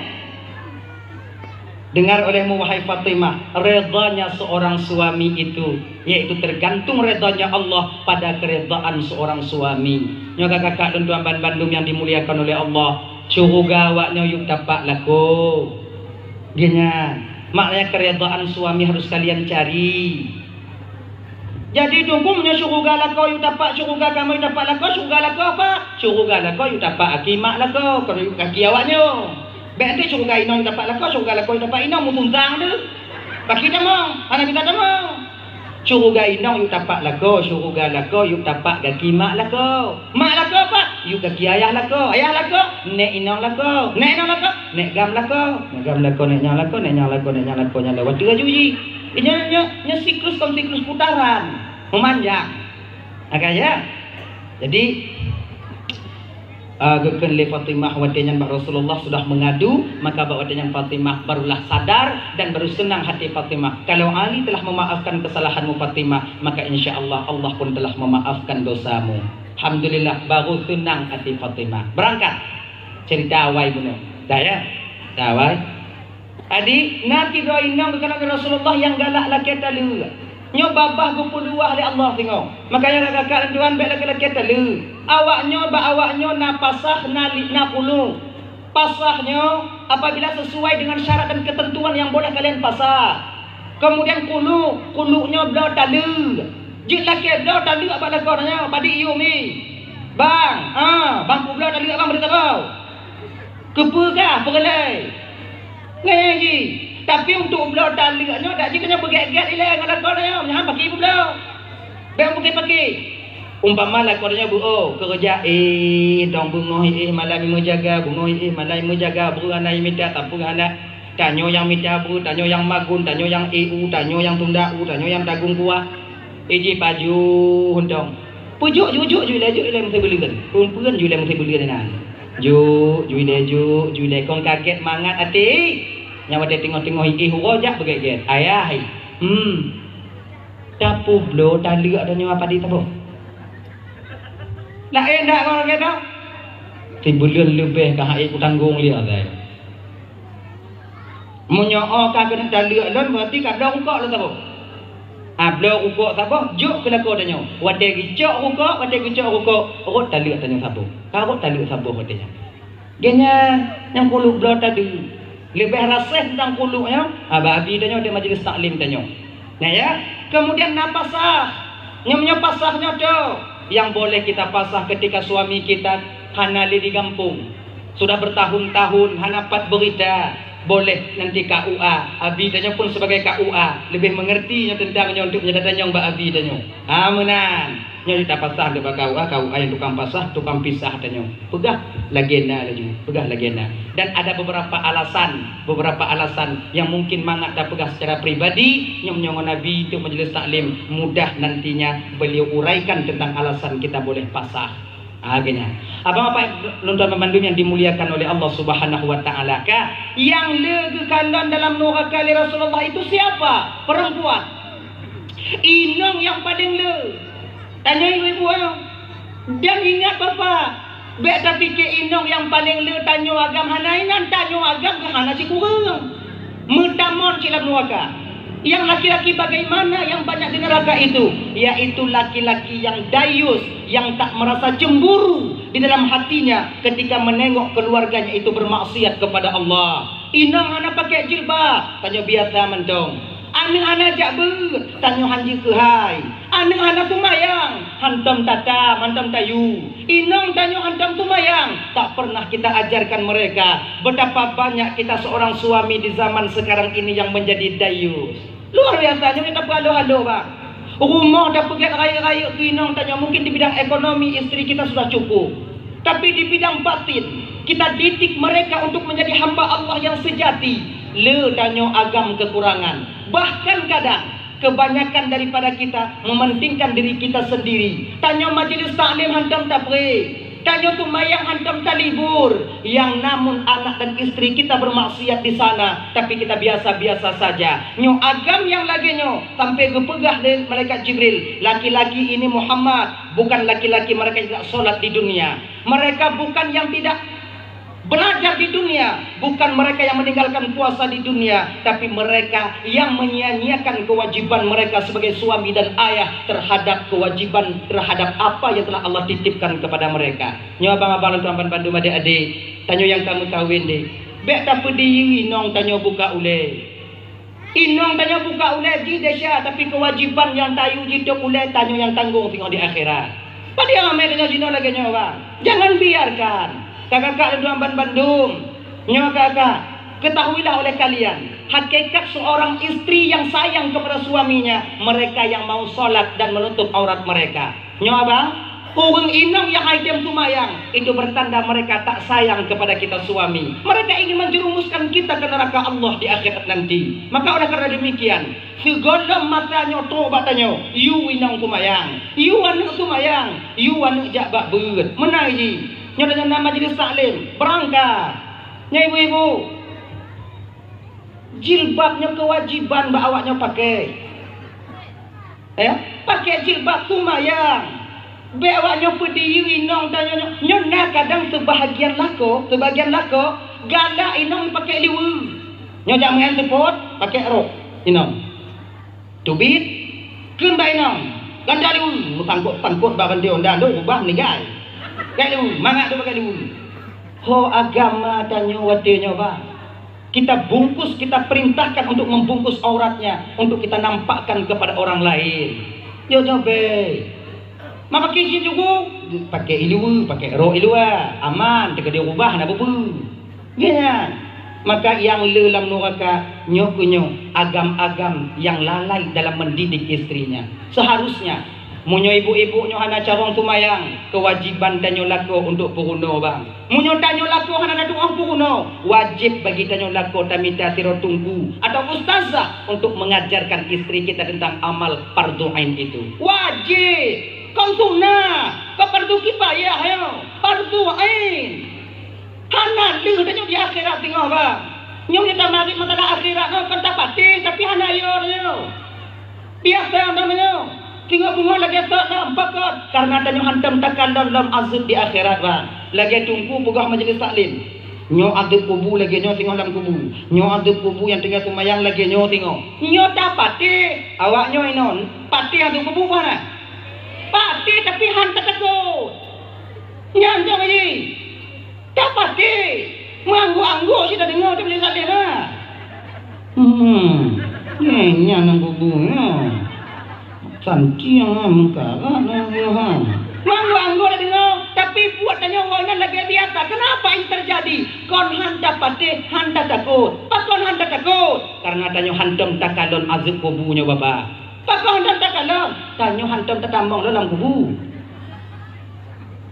Speaker 2: Dengar olehmu wahai Fatimah, redanya seorang suami itu yaitu tergantung redanya Allah pada keredaan seorang suami. Nyoga kakak dan tuan Bandung yang dimuliakan oleh Allah, surga waknya yuk tapak lako. Gini, maknanya keredaan suami harus kalian cari. Jadi tunggunya surga lako yuk tapak, surga kamu yuk tapak lako, surga lako apa? Surga lako yuk tapak akimak lako, kalau yuk kaki awaknya. Bende surga inong dapat lako, surga lako dapat inong mutunzang tu. Bagi damang, anak kita damang. Surga inong yuk dapat lako, surga lako yuk dapat gaki mak lako. Mak lako apa? Yuk gaki ayah lako, ayah lako, nek inong lako, nek inong lako, nek gam lako, nek gam lako, nek nyang lako, nek nyang lako, nek nyang lako, nyang lewat 3 juji. Nya siklus putaran, memanjang. Agaknya. Jadi Gekenle Fatimah wadenya Mbak Rasulullah sudah mengadu, maka wadenya Fatimah barulah sadar dan baru senang hati Fatimah. Kalau Ali telah memaafkan kesalahanmu Fatimah, maka insya Allah Allah pun telah memaafkan dosamu. Alhamdulillah baru senang hati Fatimah. Berangkat cerita awai benar. Daya, awai. Adi nanti doa inang kepada Rasulullah yang galak laki talu. Nyo babah gupuluah oleh Allah tengok. Makanya kakak dan tuan baik laki-laki talu. Awaknyo na pasah na puluh. Pasahnya apabila sesuai dengan syarat dan ketentuan yang boleh kalian pasah. Kemudian kuluknya belau talu. Jik laki belau talu apa lakonnya? Padi iumi. Bang, bangku belau talu abang beritahu. Kepukah pergelai. Ngaji. Tapi untuk belau taliknya dak jikanya bergerak-gerak ile ngalakonnya jangan pakai belau. Bang pakai. Umpama lakonnya bu kerja dong bungoh malam menjaga bungoh malam menjaga beranai minta tampung anak tanyo yang minta bu tanyo yang magun tanyo yang tanyo yang tunda tanyo yang dagung kuah iji paju hundong pujuk jujuk jule mesti belikan pun jule mesti belikan nah jule kong kaget mangat ati nyawa dia tengok-tengok hurojak begitu ayah tapu blo tali ada nyawa padi tapu nak enak kalau kita tibulan lebih kah aku tanggung lihat saya Munyo ka kena dalek lon berarti ka dah ukak lo tabo. Ablo ukak tabo juk kena ko danyo. Wate gicok ukak, rot dalek tanyo tabo. Ka rot dalek tabo katanya. Genya yang kuluk blo tadi. Lebih rasih tentang kuluknya, abi danyo di majlis taklim danyo. Nah ya, kemudian napasah. Nyamnya pasahnya tu yang boleh kita pasah ketika suami kita hanali di kampung. Sudah bertahun-tahun hanapat berita. Boleh nanti KUA. Abi danyo pun sebagai KUA lebih mengertinya tentangnya untuk menjadikannya mbak abi danyo. Menan. Nya kita pasah depa KUA yang tukang pasah, tukang pisah danyo. Pegah lagena laju, pegah lagena. Dan ada beberapa alasan yang mungkin mangat tak pegah secara pribadi nyong Nabi itu majelis taklim mudah nantinya beliau uraikan tentang alasan kita boleh pasah. Akhirnya, abang-abang nonton memandum yang dimuliakan oleh Allah Subhanahu wa taala, yang legekalon dalam neraka Rasulullah itu siapa? Perempuan. Inong yang paling le. Tanya ibu-ibu dan ingat bapak, beta fikir inong yang paling le tanyo agam hanainan tanyo agam ke hana si kurang. Metamon silap neraka. Yang laki-laki bagaimana yang banyak di neraka itu? Yaitu laki-laki yang dayus, yang tak merasa cemburu di dalam hatinya ketika menengok keluarganya itu bermaksiat kepada Allah. Inang hana pakai jilbab, tanya biasa mentong. Anak anak jak ber, tanya hanji ke hai. Anak anak tumayang, hantam tata, hantam tayu. Inang tanya hantam tumayang. Tak pernah kita ajarkan mereka betapa banyak kita seorang suami di zaman sekarang ini yang menjadi dayus. Luar biasanya kita berhalo-halo bang. Rumah dah pergi raya-raya ke inang tanya mungkin di bidang ekonomi isteri kita sudah cukup. Tapi di bidang batin kita didik mereka untuk menjadi hamba Allah yang sejati. Le tanyo agam kekurangan. Bahkan kadang kebanyakan daripada kita mementingkan diri kita sendiri. Tanyo majelis taklim hantam tapre. Tanyo tumayang hantam talibur. Yang namun anak dan istri kita bermaksiat di sana, tapi kita biasa-biasa saja. Nyo agam yang lagi nyo sampai kepegah dari malaikat Jibril. Laki-laki ini Muhammad, bukan laki-laki mereka yang tidak solat di dunia. Mereka bukan yang tidak belajar di dunia, bukan mereka yang meninggalkan puasa di dunia, tapi mereka yang menyia-nyiakan kewajiban mereka sebagai suami dan ayah terhadap kewajiban terhadap apa yang telah Allah titipkan kepada mereka. Nyo abang-abang dan tuan-tuan bandu adik-adik, tanyo yang kamu kawin deh. Bek tak pedih inong tanyo buka ule. Inong tanyo buka ule ji desya, tapi kewajiban yang tayu jitok ule tanyo yang tanggung tengok di akhirat. Pada yang amel tanyo jino lagi nyo bang. Jangan biarkan. Kakak-kakak dan tuan Bandung, nyo kakak, ketahuilah oleh kalian, hakikat seorang istri yang sayang kepada suaminya, mereka yang mau sholat dan menutup aurat mereka. Nyo abang, kurang inong yang item tumayang, itu bertanda mereka tak sayang kepada kita suami. Mereka ingin menjerumuskan kita ke neraka Allah di akhirat nanti. Maka oleh karena demikian, segala matanya tobatannya, you inong tumayang, you anu tumayang, you anu jabak beut, menaji. Nyo dengan nama majelis taklim berangkat. Nya ibu-ibu, jilbabnya kewajiban mbak awaknya pakai. Pakai jilbab tumayang. Be awaknya pedih inong tanya nyo nak kadang sebahagian lako galak inong pakai liwu. Nyo jak main sepot pakai rok inong. Tubit keun ba inong. Ganda liwu tangkut ba dia ondan do ubah nigai. Kayu, mangat tu pakai dulu. Ho agama tanyo watenya ba. Kita bungkus, kita perintahkan untuk membungkus auratnya, untuk kita nampakkan kepada orang lain. Yo coba. Maka kisi juga pakai ilu, pakai ro ilua, aman, teka dia ubah nak bubu. Ya. Maka yang lelam neraka nyokunyo agam-agam yang lalai dalam mendidik istrinya. Seharusnya munyo ibu-ibu nyo hana carong tumayang, kewajiban tanyo lako untuk puruno bang. Munyo tanyo lako hana na doa puruno, wajib bagi tanyo lako tamita tiro tunggu atau ustazah untuk mengajarkan istri kita tentang amal fardu ain itu. Wajib. Kau sunnah, kau fardu kifayah yo. Fardu ain. Hana lu tanyo di akhirat tengok bang. Nyo kita mari masalah akhirat no kan tak pasti tapi hana yo. Biasa namanya. Tinggal bunga lagi tak nampak karena tanya hantam takkan dalam azab di akhirat bang. Lagi tunggu pegah majelis taklim. Nyo ada kubu lagi nyo tengok dalam kubu. Nyo ada kubu yang tengah tumayang lagi nyo tengok. Nyo tak pati. Awak nyo inon. Pati ada kubu mana? Pati tapi han tak takut. Nyanjang aja. Tak pati. Manggu-anggu sudah dengar tu boleh sadar lah. Nyanyi nang kubu. Santiang mengkarat nang ha. Manggu-anggu dah dengar. Tapi buat tanya orang lagi biasa. Kenapa ini terjadi? Kon handa pati, handa takut. Pakon handa takut. Karena tanya hantam takalon azab kubunya bapa. Pakon handa takalon. Tanya hantam tatamong dalam kubu.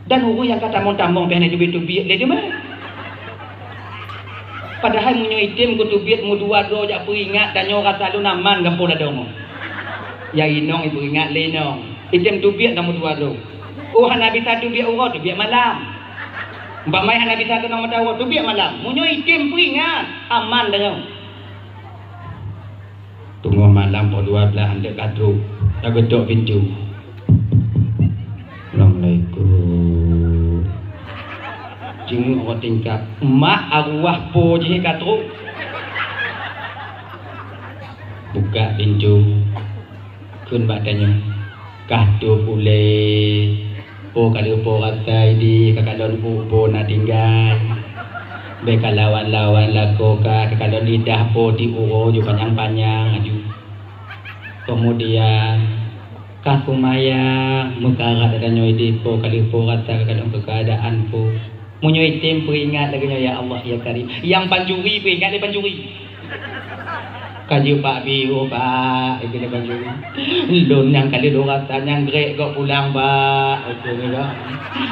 Speaker 2: Dan orang yang kata tamong pengen tubik-tubik dia mana? Padahal munyo itim ku tubik mu dua do jak peringat tanya orang selalu naman gapo dah dong. Ya inong ibu ingat lenong. Itim tubik namu dua do. Oh hana bisa tu biar urut tu biar malam. Mbak mai hana bisa kena mata tu biar malam. Munyo itim peringat aman dengan. Tunggu malam pukul 12 hendak gaduh. Dah gedok pintu. Assalamualaikum. Jenguk orang tingkap. Mak arwah po je gaduh. Buka pintu. Kun batanya. Gaduh boleh. Po kalau po rasa ini kalau po nak tinggal. Beka lawan-lawan lako kalau lidah po diuro ju panjang-panjang aju. Kemudian kasumaya mekarat ada nyoy di po kalau po rasa kalau keadaan po. Munyoy tim peringat lagi ya Allah ya Karim. Yang pancuri peringat dia pancuri. Kaji Pak Biu Pak, ini dia panggil. Lun yang kali dua rasa yang grek kau pulang Pak, itu ni kau.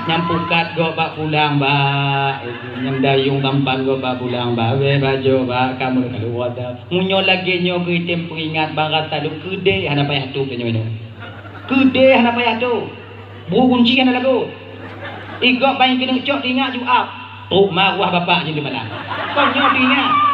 Speaker 2: Yang pukat kau Pak pulang Pak, itu yang dayung tampan kau Pak pulang Pak. Weh baju Pak, kamu kalau wadah. Munyo lagi nyo kritim peringat barat tadi kede, hana payah tu penyo ini. Kede hana payah tu. Buru kunci hana lagu. Igok bayi kena cok tinggal juap. Oh marwah bapak je di mana? Kau nyo tinggal.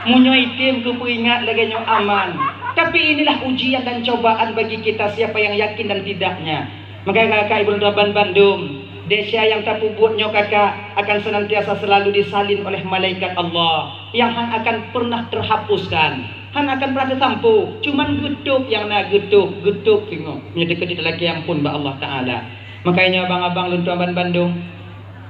Speaker 2: Munyo itim ku peringat lagi nyo aman. Tapi inilah ujian dan cobaan bagi kita siapa yang yakin dan tidaknya. Maka kakak ibu Raban Bandung, desa yang tak puput nyo kakak akan senantiasa selalu disalin oleh malaikat Allah yang akan pernah terhapuskan. Han akan pernah tersampu. Cuman getuk yang nak getuk tengok. Menjadi kedit lagi ampun ba Allah Taala. Makanya abang-abang Luntuan Bandung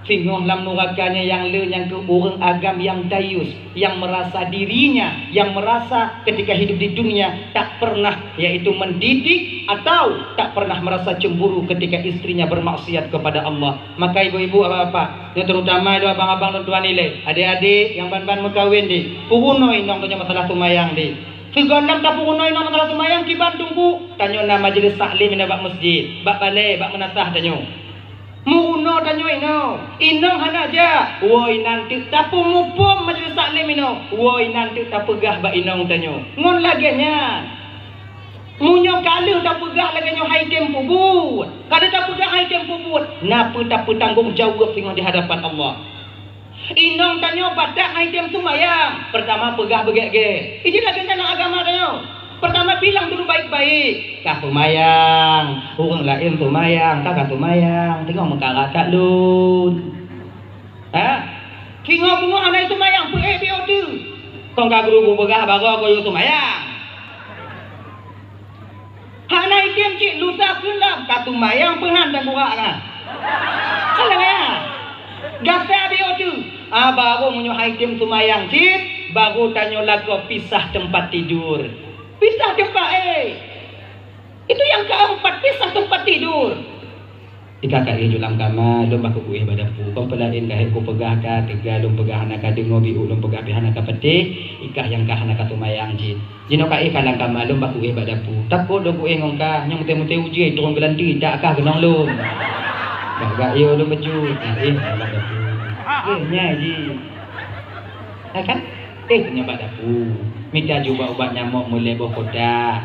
Speaker 2: singgung dalam nurakanya yang le yang ke orang agam yang dayus, yang merasa dirinya, yang merasa ketika hidup di dunia tak pernah yaitu mendidik atau tak pernah merasa cemburu ketika istrinya bermaksiat kepada Allah. Maka ibu-ibu apa-apa, yang terutama itu abang-abang tuan nilai, adik-adik yang ban-ban mengkawin di, purunoi nong tanya masalah tumayang di. Segandam tak purunoi nong masalah tumayang ki Bandungku, tanya nama majelis taklim ina bak masjid, bak balai, bak menasah tanya. Muno tanyo ino hana aja. Woi nanti tapu mupum majelis taklim ino. Woi nanti tak pegah ba inong tanyo. Ngon laganya. Munyo kalau tak pegah laganya hai tempo but. Kalau tak pegah hai tempo but, napa tak tanggung jawab tengok di hadapan Allah. Inong tanyo badak hai tem sumayang. Pertama pegah begek-ge. Ini lagi tanah agama tanyo. Pertama bilang dulu baik-baik. Kah tumayang, orang lain tumayang, kakak tumayang. Tengok mengkarat tak lun. Ha? Tengok bunga anak tumayang, PABO tu. Kau kak guru begah baru kau tumayang. Anak item cik lusa kelam, kak tumayang pengan dan burak lah. Salah ya? Gasa BO tu. Baru menyo item tumayang cik, baru tanya lagu pisah tempat tidur. Pisah tempat itu yang keempat, pisah tempat tidur. Ika kali dalam kamar, lom aku kuih badapu. Kau pelain kahit ku pegah ka, tiga lom pegah anak ka dengo biu lom pegah pihana ka petik, ikah yang kah anak ka tumayang jin. Jino ka kalang kamar lom aku kuih badapu. Takut do kuih ngong ka, nyong mute uji turun gelanti tak kah genong lom. Gak yo lom baju. Badapu. Nya ji. Kan? Tanya badapu. Minta juga ubat nyamuk mulai berkodak.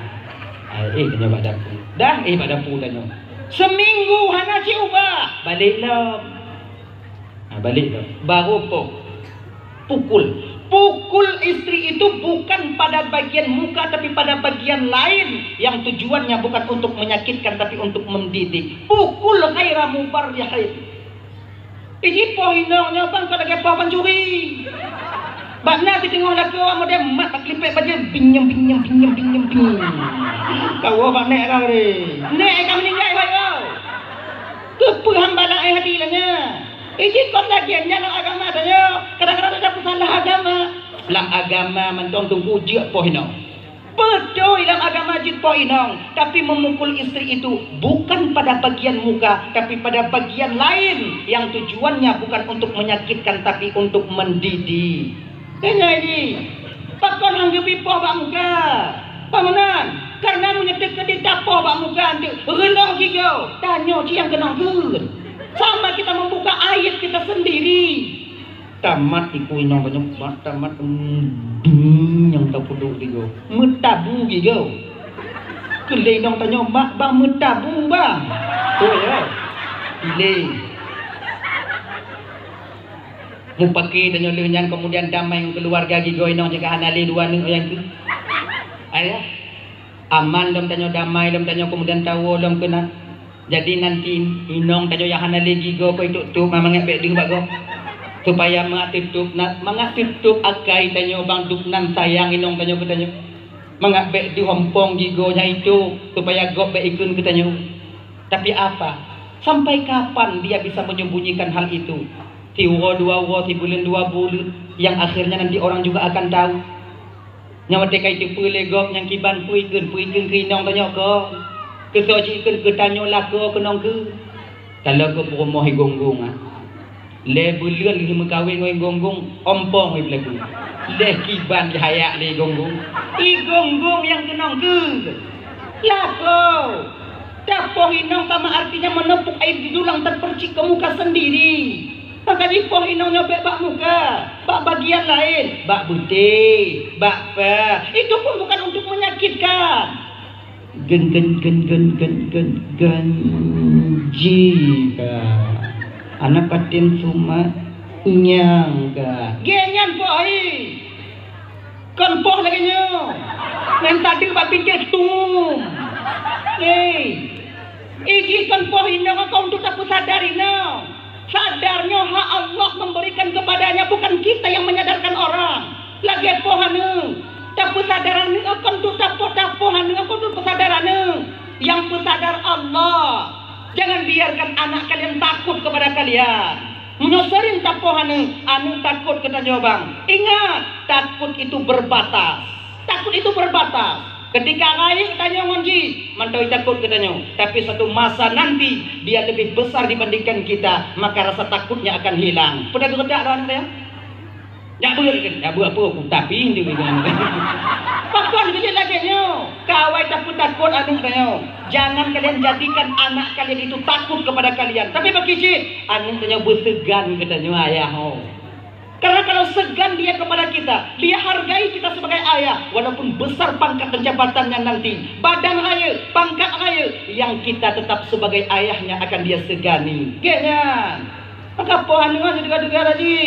Speaker 2: Tanya badapu. Dah badapu tanya. Seminggu hana si ubah. Balik lah. Balik lah. Baru pukul. Pukul istri itu bukan pada bagian muka tapi pada bagian lain yang tujuannya bukan untuk menyakitkan tapi untuk mendidik. Pukul khaira mubar ya khair. Iji poh inongnya bang kalau lagi poh pencuri. Bakna di tengah laku amu dia mat tak klipek baja binyam. Kau bak nek kau ni. Nek kau meninggal bayo. Kepuham balak hati lanya. Iji kon lagi dalam agama tanya. Kadang-kadang ada salah agama. Dalam agama mentontung ujiak poh inong. Betul dalam agama jid poh inong. Tapi memukul istri itu bukan pada bagian muka, tapi pada bagian lain yang tujuannya bukan untuk menyakitkan tapi untuk mendidik. Kaya ini pakon hanggepi poh bak muka pamanan karena menyetek ke ditapoh bak muka nanti relah gigau tanya ciang kenang ke sama kita membuka ayat kita sendiri tamat iku inong banyak tamat yang tak puduk gigau metabu gigau kelai inong tanya mak bang metabu bang tu ya pilih mupaki tanya lenyan kemudian damai keluarga gigo inong jika hanali dua ni yang tu ayah aman lom tanya damai lom tanya kemudian tahu lom kena jadi nanti inong tanya yang hanali gigo ko itu tu mamang ngek di bago supaya mak tutup nak mangak tutup akai tanya bang duk nan sayang inong tanya katanya mangak be di hompong gigo nya itu supaya gok be ikun katanya tapi apa sampai kapan dia bisa menyembunyikan hal itu tiwa dua wo tibulan 2 bulan yang akhirnya nanti orang juga akan tahu nyawa teka itu pulegok yang kiban puikeun kinong tanya ko kesojiikeun ke tanyo lako kenong ke kalau ko promo hi gonggong le bulan li mekawin ngoi gonggong ompong hi belaku le kiban hayak le gonggong i gonggong yang kenong ke lako tapoh inong sama artinya menepuk air di dulang terpercik ke muka sendiri. Maka di poh inongnya bak muka, bak bagian lain, bak putih, bak pa. Itu pun bukan untuk menyakitkan. Ganji ka. Anak patin suma nyang ka. Genyan poh i. Kon poh lagi nyo. Yang tadi bak pikir tum. Iji kon poh inong kau untuk tak sadari no. Sadarnya hak Allah memberikan kepadanya bukan kita yang menyadarkan orang. Lagi pohanu, tapi sadaran ni akan tu tapoh-tapohan akan tu kesadaran yang pesadar Allah. Jangan biarkan anak kalian takut kepada kalian. Menyosarin tapohan anu takut katanya bang. Ingat, takut itu berbatas. Takut itu berbatas. Ketika lain tanya ngonji, mantoi takut katanya. Tapi satu masa nanti dia lebih besar dibandingkan kita, maka rasa takutnya akan hilang. Pernah kerja lawan saya? Ya boleh kan? Ya buat apa? Tapi ini dengan. Pakon kerja lagi nyo. Kawai takut anu tanya. Jangan kalian jadikan anak kalian itu takut kepada kalian. Tapi bagi cik, anu tanya bersegan katanya ayah. Karena kalau segan dia kepada kita, dia hargai kita sebagai ayah, walaupun besar pangkat dan jabatannya nanti, badan raya, pangkat raya, yang kita tetap sebagai ayahnya akan dia segani. Kayaknya, maka pohon dengan juga lagi,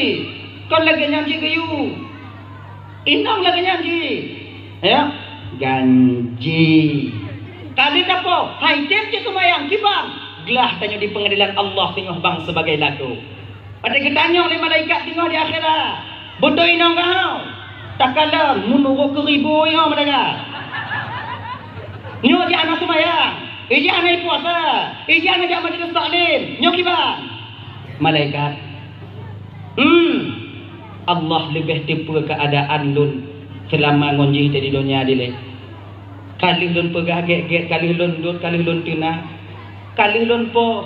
Speaker 2: kau lagi nyanyi ke you, inang lagi nyanyi, ya, ganji. Kali apa? Hai tempe kemayang kibang, gelah tanya di pengadilan Allah tengok bang sebagai lagu. Pada ketanya oleh malaikat tengok di akhirat. Bodoh inang kau. Tak kala menurut ke ribu yang mereka. Nyo dia anak semayang. Ija anak puasa. Ija anak dia majlis taklim. Nyo kibang. Malaikat. Allah lebih tipu keadaan lun selama ngonji di dunia dile. Kali lun pegah get kali lun dut kali lun tuna. Kali lun po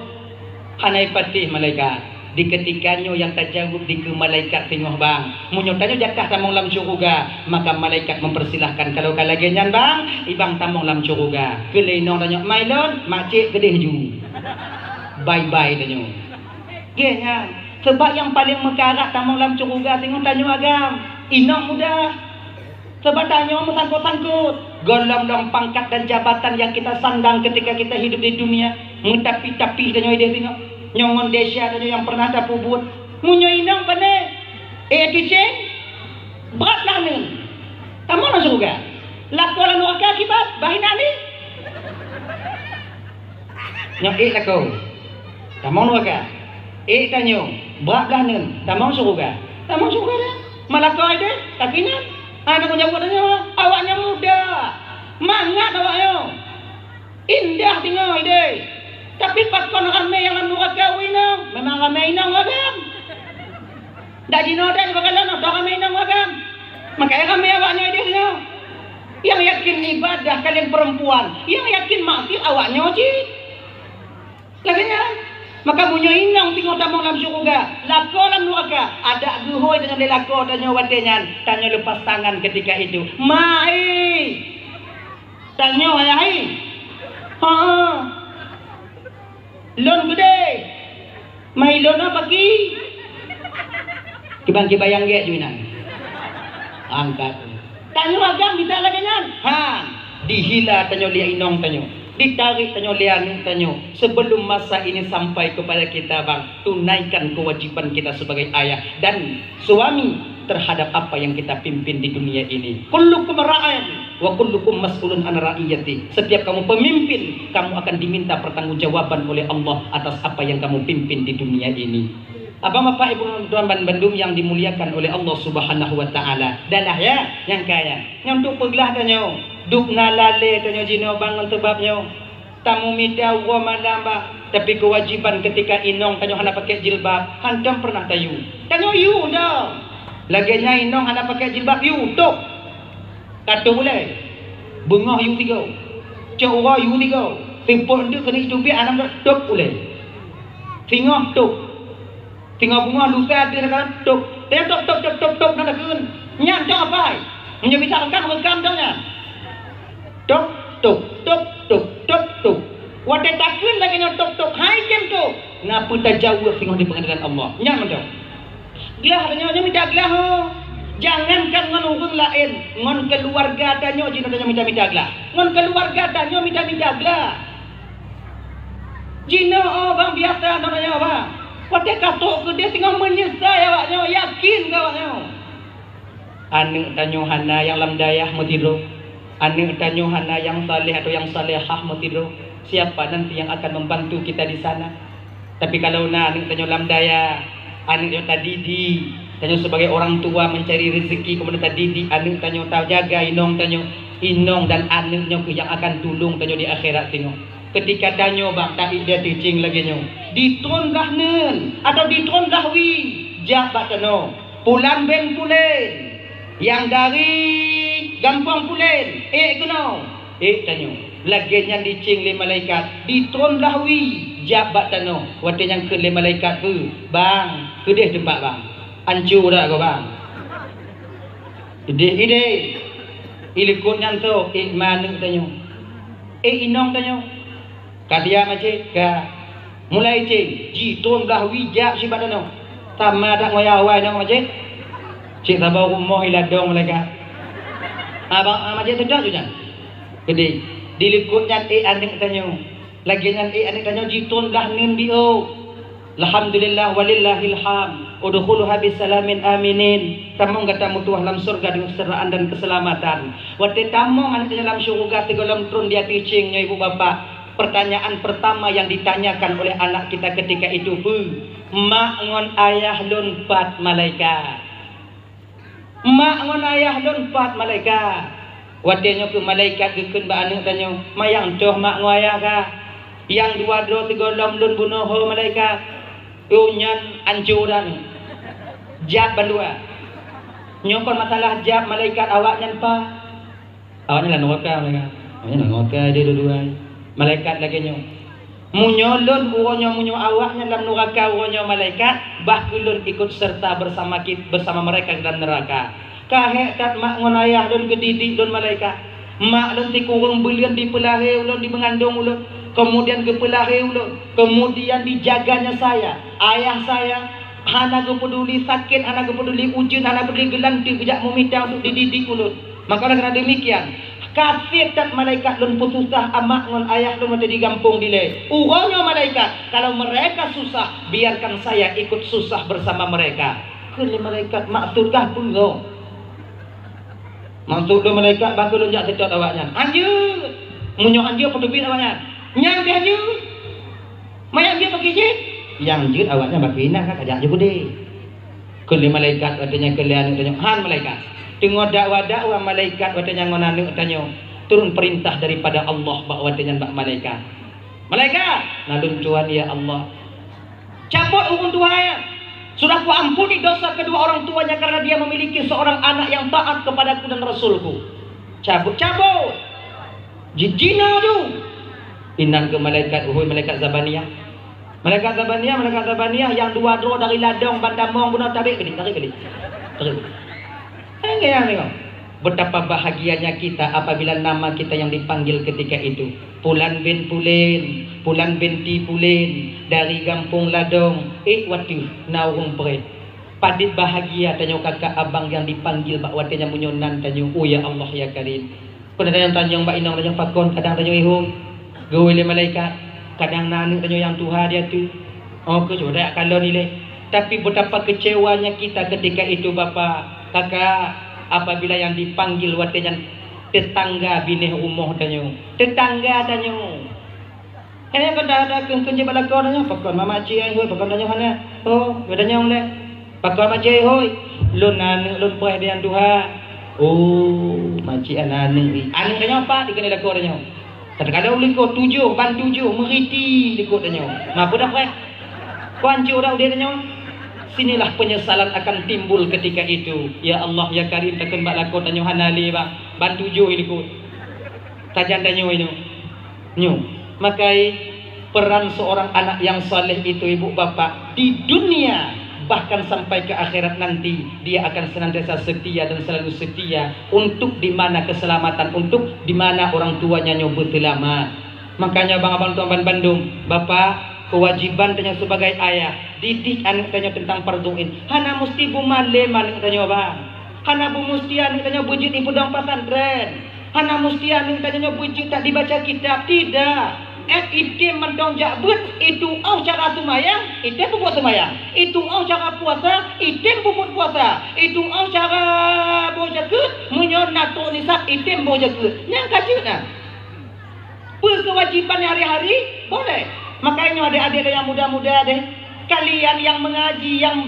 Speaker 2: hanai patih malaikat. Di ketikanya yang terjawab di ke malaikat tengok bang munyotanya jatah tamong lam syurga maka malaikat mempersilahkan kalau lagi nyan bang ibang tamong lam syurga kelenong tanya mailon makcik gede ju bye bye tanya genya sebab yang paling mekarak tamong lam syurga tengok tanya agam inong muda sebab tanya sangkut-sangkut golong-golong pangkat dan jabatan yang kita sandang ketika kita hidup di dunia mentapi-tapi tanya dia tengok nyongon desa tadi yang pernah ada pubut munyo inang pane ceng berat lah ni kamu nak surga lakolan neraka akibat bahina ni nyok lah kau kamu neraka tanyo berat dah nen tamang surga dah malah kau ada kakinya ada punya buatnya awaknya muda mangat awaknya indah tengok ide tapi pakon ramai yang lalu kawin memang ramai nang agam dak jinodan bakalan dak ramai nang agam makanya ramai awaknya ide tengok yang yakin ibadah kalian perempuan yang yakin maksiat awaknya cik laginya maka punya inang tengok tamang dalam syurga lako dalam neraka ada guhoi dengan dia lako tanya watenyan tanya lepas tangan ketika itu mai tanya ayai lon gede mai lon apa ki kibang-kibayang ge juinan angkat tanya agam bisa laginya dihila tanya lia inong tanya ditarik tanyo lian tanyo sebelum masa ini sampai kepada kita bang tunaikan kewajiban kita sebagai ayah dan suami terhadap apa yang kita pimpin di dunia ini. Kullukum ra'in wa kullukum mas'ulun an ra'iyati. Setiap kamu pemimpin, kamu akan diminta pertanggungjawaban oleh Allah atas apa yang kamu pimpin di dunia ini. Bapak Ibu Tuan Bandung yang dimuliakan oleh Allah Subhanahu wa taala. Dan ya yang kaya, yang duk peglah tanyo, duk nalale tanyo jino bangun sebabnya. Tamu minta wa malamba, tapi kewajiban ketika inong tanyo hana pakai jilbab, hantam pernah tayu. Tanyo yu dah. Laginya inong hana pakai jilbab yu tok. Kata boleh. Bengah yu tiga. Cawra yu tiga. Timpuk dia kena hidup dia anak tok boleh. Tengah tok. Tengah bunga lusa dia kan tok. Dia tok nak keun. Nyam tok apa? Menyebutkan rekam tok nya. Tok. Wadah takun lagi nya tok. Hai kem tok. Ngapa tak jauh tengah di pengadilan Allah. Nyam tok. Gelah tanya minta gelah. Jangankan ngan orang lain, ngan keluarga tanya jino tanya minta gelah. Ngan keluarga tanya minta gelah. Jino bang biasa namanya apa? Pada katok ke dia tengah menyesal awaknya, yakin ke awaknya. Ane tanyo hana yang lamdayah mutido. Ane tanyo hana yang saleh atau yang salehah mutido. Siapa nanti yang akan membantu kita di sana? Tapi kalau ane tanyo lamdayah, ane tadi tanyo sebagai orang tua mencari rezeki kemudian tadi ane tanyo tahu jaga inong dan ane yang akan tolong tanyo di akhirat tengok. Ketika danyo bang tak dia teaching lagi nyo ditron dah nen atau ditron dah wi jabat tano pulang ben pulen yang dari gampang pulen kuno tanyo lagi yang dicing le malaikat ditron dah wi jabat tano wate yang ke le malaikat tu bang ke deh tempat bang hancur dah kau bang ide ilikut nyanto mana tanyo inong tanyo kadia macam ka mulai cik jiton dah wijak si badano sama dak ngoyawai nang macam cik tabau rumah iladong mereka abang macam tu dah juga gede dilikut nyan anik tanyo lagi nyan anik tanyo jiton dah nin bio alhamdulillah walillahil ham udkhuluha bisalamin aminin tamong kata mutuah dalam surga dengan kesetaraan dan keselamatan wate tamong anak dalam syurga tigolam trun dia teaching ibu bapa. Pertanyaan pertama yang ditanyakan oleh anak kita ketika itu, mak ngon ayah lon pat malaikat. Mak ngon ayah lon pat malaikat. Wadenya ke malaikat keun ba anu tanyo, mayang doh mak ngoayah ka. Yang dua do tiga lom lon bunoho malaikat. Unyan anjuran. Jab bandua. Nyokon masalah jab malaikat awak nyan pa. Awaknya lah neraka malaikat. Awaknya lah neraka dia dua-dua. Malaikat lagi nyo munyolon uronyo munyo awaknya dalam neraka uronyo malaikat bahkulun ikut serta bersama mereka dalam neraka kahek kat mak ngonayah don kedidik don malaikat mak don tikurung belian di pelahe ulun di mengandung ulun kemudian ke pelahe ulun kemudian dijaganya saya ayah saya hana ke peduli sakit hana ke peduli ujian hana peduli gelanti kejak meminta untuk dididik ulun maka karena demikian kasih kat malaikat lun putusah amak ngon ayah lun mati digampung dile. Uronyo malaikat kalau mereka susah biarkan saya ikut susah bersama mereka. Kene malaikat maksud kah pungo. Maksud do malaikat bakul lun jak sedot awaknya. Anjur. Munyo anjur pedubin awaknya. Nyang dia anjur. Mayang dia pergi je. yang jut awaknya bakina kan kajak je bude. Kuli malaikat watanya kalian tanya han malaikat. Tengok dakwah malaikat watanya ngonanu tanya turun perintah daripada Allah bak watanya bak malaikat. Malaikat, nalun Tuhan ya Allah. Cabut hukum Tuhan. Sudah ku ampuni dosa kedua orang tuanya karena dia memiliki seorang anak yang taat kepadaku dan Rasulku. Cabut. Jijina tu. Inang ke malaikat, malaikat Zabaniyah. Malaikat Zabaniyah yang dua dro dari ladang bandamong guna tarik geli. Yang tengok. Betapa bahagianya kita apabila nama kita yang dipanggil ketika itu. Pulan bin Pulin dari Kampung Ladong. Watu naung pre. Padit bahagia tanya kakak abang yang dipanggil bak watenya munyonan tanya. Oh ya Allah ya Karim. Kadang tanya mbak Inang tanya pakon, kadang tanya ihu. Gawile malaikat. Kadang nanu tanya yang Tuhan dia tu. Oh ke jodak kalau nilai. Tapi betapa kecewanya kita ketika itu bapak, kakak. Apabila yang dipanggil watenya tetangga bini umuh tanya. Tetangga tanya. Kaya kada kunci balakon tanya pakon mama cik hoi pakon tanya mana? Oh, bedanya oleh. Pakon mama cik hoi. Lun poe dian Tuhan. Oh, maci anane. Anu tanya apa dikene lakon tanya. Kadang-kadang liko 7 ban 7 meriti liko tanya. Mapu dah poe. Kuanci orang dia tanya. Sinilah penyesalan akan timbul ketika itu. Ya Allah ya Karim takkan bak lakon tanyo hanali bang. Ban 7 ini ku. Tajan tanyo ini. Nyu. Makai peran seorang anak yang saleh itu ibu bapak di dunia bahkan sampai ke akhirat nanti dia akan senantiasa setia dan selalu setia untuk di mana keselamatan, untuk di mana orang tuanya nyobot lama. Makanya bang abang tuan Bandung, bapak kewajiban tanya sebagai ayah didik anak tanya tentang parduin. Hana mesti bumale maning tanya bang. Hana bu mesti anak tanya bujit ibu dong pesantren. Hana mesti anak tanya bujit tak dibaca kitab tidak. Itu mendong jabut itu cara sumayang, itu pupuk sumayang. Itu cara puasa, itu pupuk puasa. Itu cara bojaket, munyon nato nisab, itu bojaket. Yang kacina. Kewajiban hari-hari boleh. Makanya adik-adik yang muda-muda deh, kalian yang mengaji, yang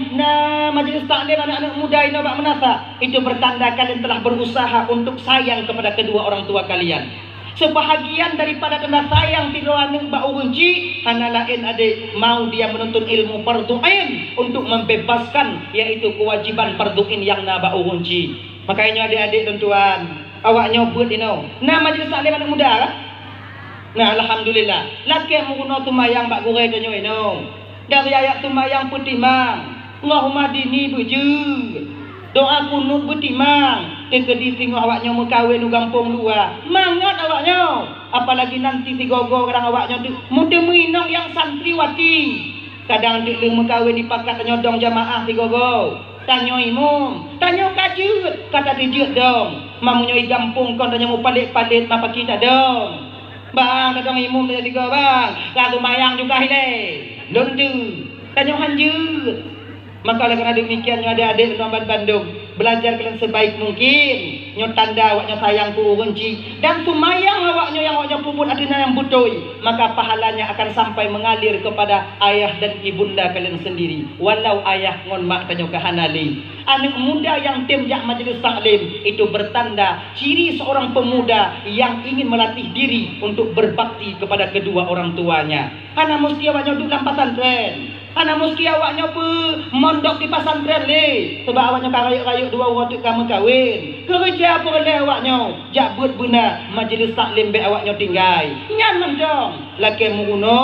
Speaker 2: majelis taklim anak-anak muda ini bak menasa, itu bertanda kalian telah berusaha untuk sayang kepada kedua orang tua kalian. Sebahagian daripada kena sayang tiga anak bak urunci, hana lain adik mau dia menuntut ilmu parduin untuk membebaskan yaitu kewajiban parduin yang na bak urunci. Makanya adik-adik tuan-tuan, awak nyobut ini. Nah majelis taklim anak muda lah. Nah alhamdulillah. Laki menggunakan tumayang bak gurai tanyo ino. Dari ayat tumayang putimang. Allahumma dini buju. Doa kunut putimang. Kegedi tengok awaknya mengkawin di kampung luar. Mangat awaknya. Apalagi nanti si gogo kadang awaknya tu muda minang yang santriwati. Kadang dia mengkawin di pakat nyodong jamaah si gogo. Tanya imum, tanya kajut. Kata dijut dong. Mamunya di kampung kon tanya mau palit-palit apa kita dong. Bang, datang imum dari tiga bang. Lagu mayang juga ini. Lundu. Tanya hanjut. Maka oleh kerana demikian adik-adik Tuan Bandung, belajar kalian sebaik mungkin. Nyo tanda awaknya sayang ku renci dan sumayang awaknya yang awaknya puput adina yang butoi, maka pahalanya akan sampai mengalir kepada ayah dan ibunda kalian sendiri. Walau ayah ngon mak tanyo kahanali. Anak muda yang temjak majelis taklim itu bertanda ciri seorang pemuda yang ingin melatih diri untuk berbakti kepada kedua orang tuanya. Hana mesti awaknya duduk dalam pesantren. Hana mesti awaknya mondok di pesantren le. Sebab awaknya karayuk-karayuk dua waktu kamu kawin. Kerja boleh awaknya. Jabut guna majelis taklim be awaknya tinggal. Nyaman dong. Laki muno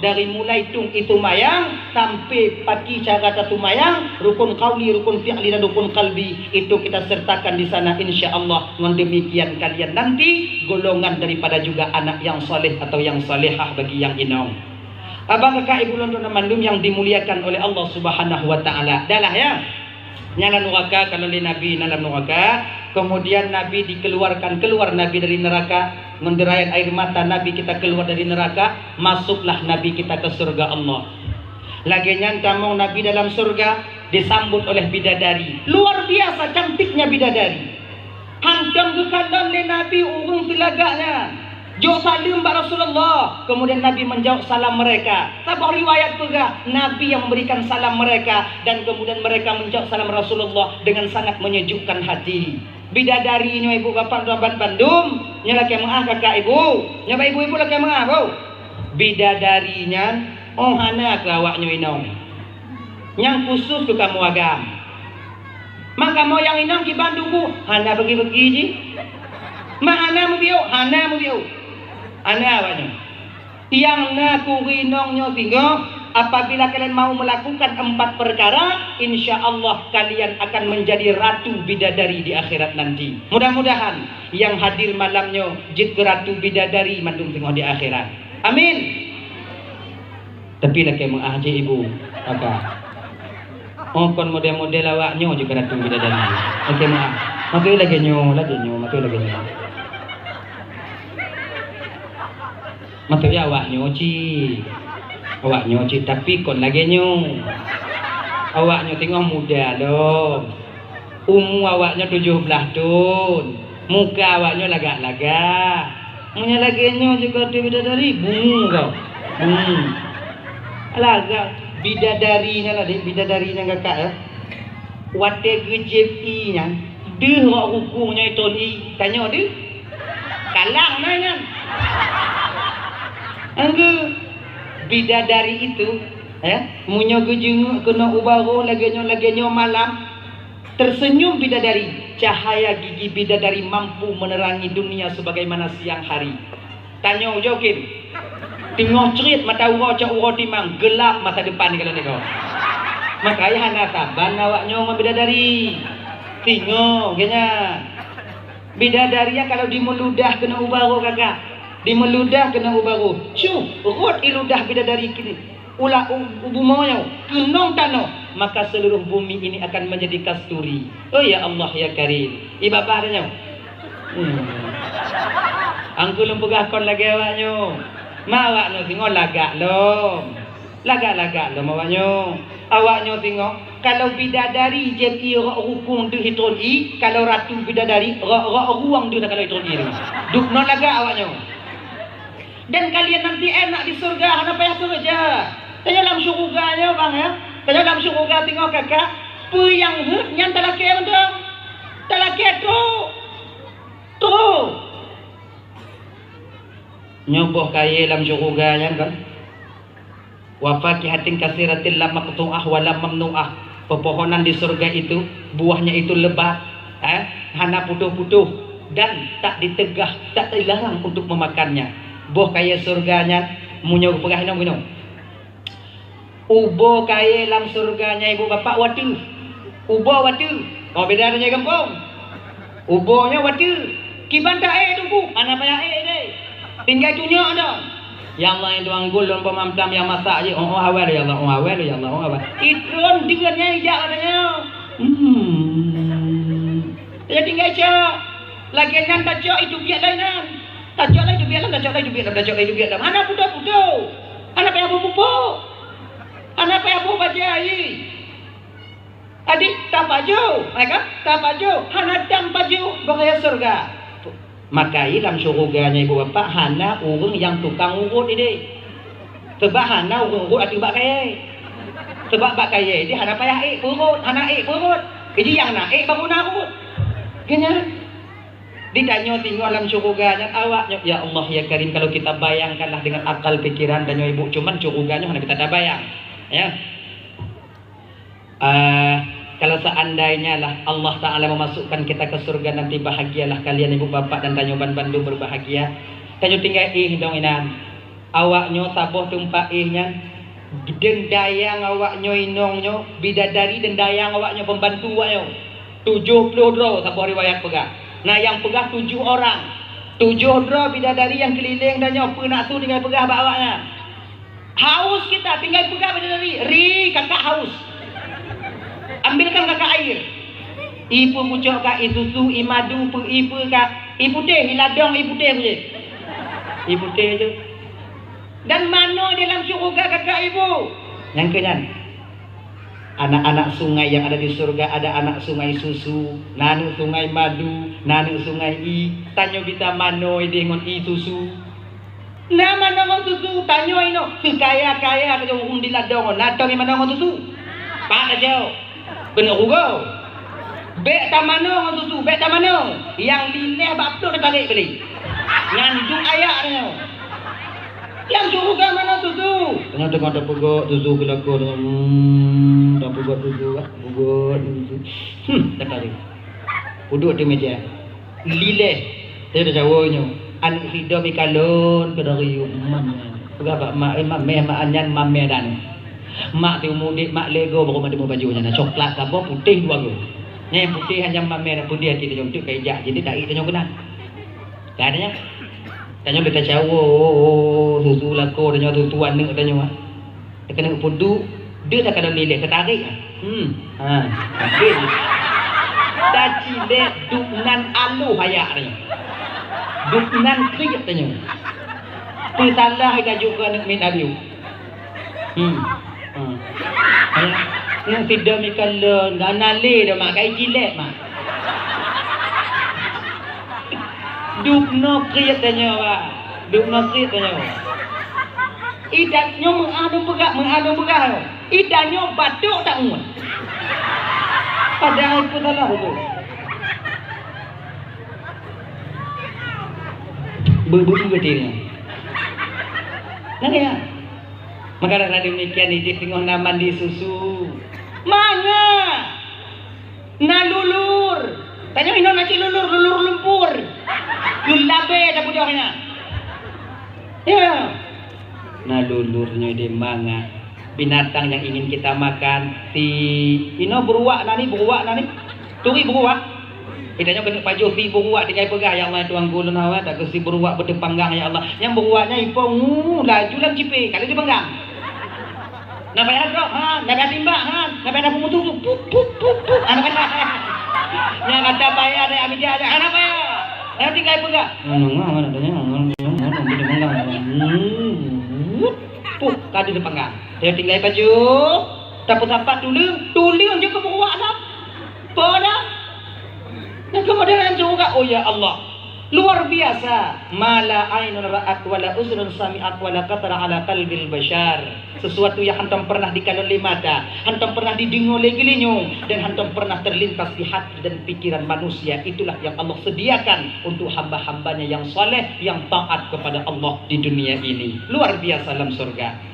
Speaker 2: dari mulai tung itu mayang sampai pagi cara satu mayang, rukun qauli, rukun fi'li dan rukun qalbi itu kita sertakan di sana insyaallah. Dengan demikian kalian nanti golongan daripada juga anak yang soleh atau yang solehah bagi yang inong. Abang kakak ibu lonton mandum yang dimuliakan oleh Allah Subhanahu wa taala. Dalah ya. Nyala neraka kalau di Nabi dalam neraka, kemudian Nabi dikeluarkan keluar Nabi dari neraka, menderayan air mata Nabi kita keluar dari neraka, masuklah Nabi kita ke surga Allah. Lagi nyantamong Nabi dalam surga disambut oleh bidadari. Luar biasa cantiknya bidadari. Hantam ke kanan le Nabi urung silagaknya. Jo salam ba Rasulullah. Kemudian Nabi menjawab salam mereka. Tabah riwayat pegah Nabi yang memberikan salam mereka, dan kemudian mereka menjawab salam Rasulullah dengan sangat menyejukkan hati. Bidadarinya ibu bapak Tuan Bandung, nyala kemah kakak ibu, nyaba ibu-ibu lah kemah bau. Bidadarinya, oh hana ke awaknya inong, yang khusus ke kamu agam. Maka mau yang inong ki Bandung bu, hana bagi-bagi ji. Mana mu biu, hana mu biu, hana awaknya. Yang naku inongnya tinggal. Apabila kalian mau melakukan 4 perkara, insya Allah kalian akan menjadi ratu bidadari di akhirat nanti. Mudah-mudahan yang hadir malamnya jid ratu bidadari mandung tengok di akhirat. Amin. Tapi lagi mau aja ibu apa? Oh kon model-model awaknya juga ratu bidadari. Oke maaf. Makai lagi nyo, makai lagi nyo. Makai awaknya ci. Awaknya cik, tapi kon lagi nyo. Awaknya tengok muda loh. Awaknya 17 tahun. Muka awaknya lagak-lagak. Punya lagi nyo juga bidadari bunga kau. Lagak bidadarinya lah, bidadarinya kakak ya. Wate GJI nya. Deh hukumnya itu ni tanya deh. Kalang nanya. Angge bidadari itu munyo gejeng kena ubaro lagenyo malam, tersenyum bidadari, cahaya gigi bidadari mampu menerangi dunia sebagaimana siang hari. Tanya jokin tengok cerit mata uro cak uro timang gelap masa depan kalau ni kau. Makanya hana saban awaknya ngomong bidadari tengok kena bidadarinya kalau dimeludah kena ubaro kakak. Di meludah kena ubaru. Syuh, rot iludah bidadari kini. Ulah ubumanya, kenong tanah. Maka seluruh bumi ini akan menjadi kasturi. Oh ya Allah ya Karim. Ibabahnya. Angku lempugah kon lagi awaknya. Mawaknya tengok lagak lom. Lagak-lagak lom awaknya. Awaknya tengok. Kalau bidadari jadi hukum tu hitron i. Kalau ratu bidadari ruang tu kalau hitron i. Duk non lagak awaknya. Dan kalian nanti enak di surga, hana payah kerja. Tanya dalam surganya bang ya. Tanya dalam surga tengok kakak. Puyang nyan talaki benda. Talaki tu. Nyoboh kaya dalam surganya kan. Wa fakihatin kasiratin lam maqtu'ah wa lam mamnu'ah. Pepohonan di surga itu buahnya itu lebat, hana putuh-putuh dan tak ditegah, tak dilarang untuk memakannya. Boh kaya surganya munyo pegah nang minum. Ubo kaya dalam surganya ibu bapak watu. Ubo watu. Oh bedanya kampung. Ubonya watu. Kibanta tu bu, ana payah deh. Tinggal dunia ada. Ya Allah itu anggul dan pemamtam yang masak je. Oh awal ya Allah, awal ya Allah, awal. Itron dengannya ijak katanya. Ya tinggal cak. Lagi nan tak cak itu biar lainan. Tajak lagi biarlah, tajak lagi biarlah. Mana putu-putu? Anak payah pupu. Anak payah pupu bajai. Adik tak baju, mereka tak baju. Hana dam baju bahaya surga. Maka dalam surganya ibu bapak hana urung yang tukang urut ini. Sebab hana urut atu bak kaya. Sebab bak kaya dia hana payah urut, hana urut. Jadi yang nak baru nak urut. Gini. Ditanya tinggal dalam surganya awaknya, ya Allah ya Karim, kalau kita bayangkanlah dengan akal pikiran dan ibu, cuman surganya mana kita tak bayang ya. Kalau seandainya lah Allah Ta'ala memasukkan kita ke surga nanti, bahagialah kalian ibu bapak dan Tanyoban Bandung berbahagia. Tanyo tinggal dong inan awaknya taboh tumpak nya dendayang awaknya inongnya bidadari dendayang awaknya pembantu awaknya 70 dro taboh riwayat pegah. Nah yang pegah 7 orang. 7 dro bidadari yang keliling dan nyopa nak tu tinggal pegah bawaknya. Haus kita tinggal pegah bidadari. Ri kakak haus. Ambilkan kakak air. Ibu pucuk kak isusu imadu ibu kak ibu teh hiladong ibu teh je. Ibu teh je. Dan mana dalam surga kakak ibu? Yang kenyan. Anak-anak sungai yang ada di surga, ada anak sungai susu, nanu sungai madu, nanu sungai i. Tanyo kita mano dengan i susu. Nama nama susu tanyo ino. Kaya ke jong di ladong natong mana nama susu. Pak aja. Kena ugo. Bek tamano susu, bek tamano. Yang lileh baplo tarik beli. Ngandung ayak dia. Yang suruh ke mana susu? Tengah-tengah dah pegak susu kelakar. Dah pegak susu. Tak tarik. Duduk di meja. Lileh. Saya dah jawabnya. Anak hidup ikalon ke dari umman. Berapa mak anyan mame dan. Mak tu mudik mak lego baru mandi bajunya. Nah coklat apa putih dua go. Yang putih hanya mame dan putih hati dia untuk kayak jadi tak itu kena. Tak adanya. Tanya kita jauh susu lako tanya tu tuan nek tanya mak. Dia kena pudu dia tak ada lilih ketarik. Okey. Daci le duknan alu hayak tanya. Duknan kriuk tanya. Pesalah kita juga nak min abiu. Yang tidak mikal nganale dah mak kai cilet mak. Dukno kriuk tanya pak. Dukno kriuk tanya. Idannya mengadu begah. Idannya batuk tak muat. Padahal itu salah betul. Berbudi betina. Nah ya. Maka ada demikian di tengah naman di susu. Mana? Nalulur. Tanya ino nasi lulur lumpur. Lulabe dah budaknya. Ya. Nalulurnya di manga. Binatang yang ingin kita makan si ino beruak nani turi beruak idanya kena paju si beruak tigai pegah ya Allah tuang gulun hawa tak ke si beruak bertepanggang ya Allah yang beruaknya ipong laju lam cipe kalau dia panggang nak bayar drop nak bayar timbak nak bayar pemutu anak kata yang kata bayar ada ambil dia ada anak bayar tigai pegah mana tanya kadu dia panggang dia tinggal baju dapat tuling je ke beruak dah pada dan kemudian juga oh ya Allah luar biasa mala ainun ra'at wala uzrun sami'at wala qatara ala qalbil bashar sesuatu yang hantam pernah dikalon oleh mata hantam pernah didengar oleh telinga dan hantam pernah terlintas di hati dan pikiran manusia itulah yang Allah sediakan untuk hamba-hambanya yang soleh yang taat kepada Allah di dunia ini luar biasa dalam surga.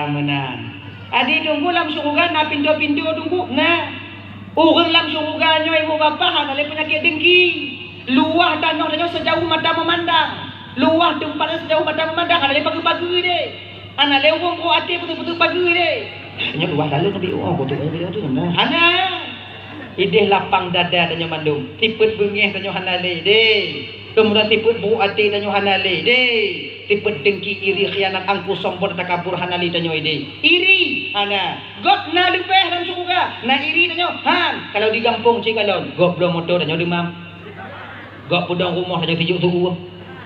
Speaker 2: Menang. Adi tunggu lam surga na pintu-pintu tunggu na. Orang lam surga nyo ibu bapa han ale penyakit dengki. Luah tanah danyo sejauh mata memandang. Luah tempatnya sejauh mata memandang ale pagi-pagi de. Ana le wong ko ati betul-betul pagi de. Nyo luah lalu nabi betul betul tu nah. Ana ideh lapang dada danyo mandung. Tipet bengeh danyo hanale de. Kemudian tipet bu ati danyo hanale de. Tipet dengki iri khianat angku sombong takabur hanali tanyo ide iri ana got na lebih dalam surga na iri tanyo han kalau di kampung cikalon got belum motor tanyo demam got pudang rumah tanyo tijuk tu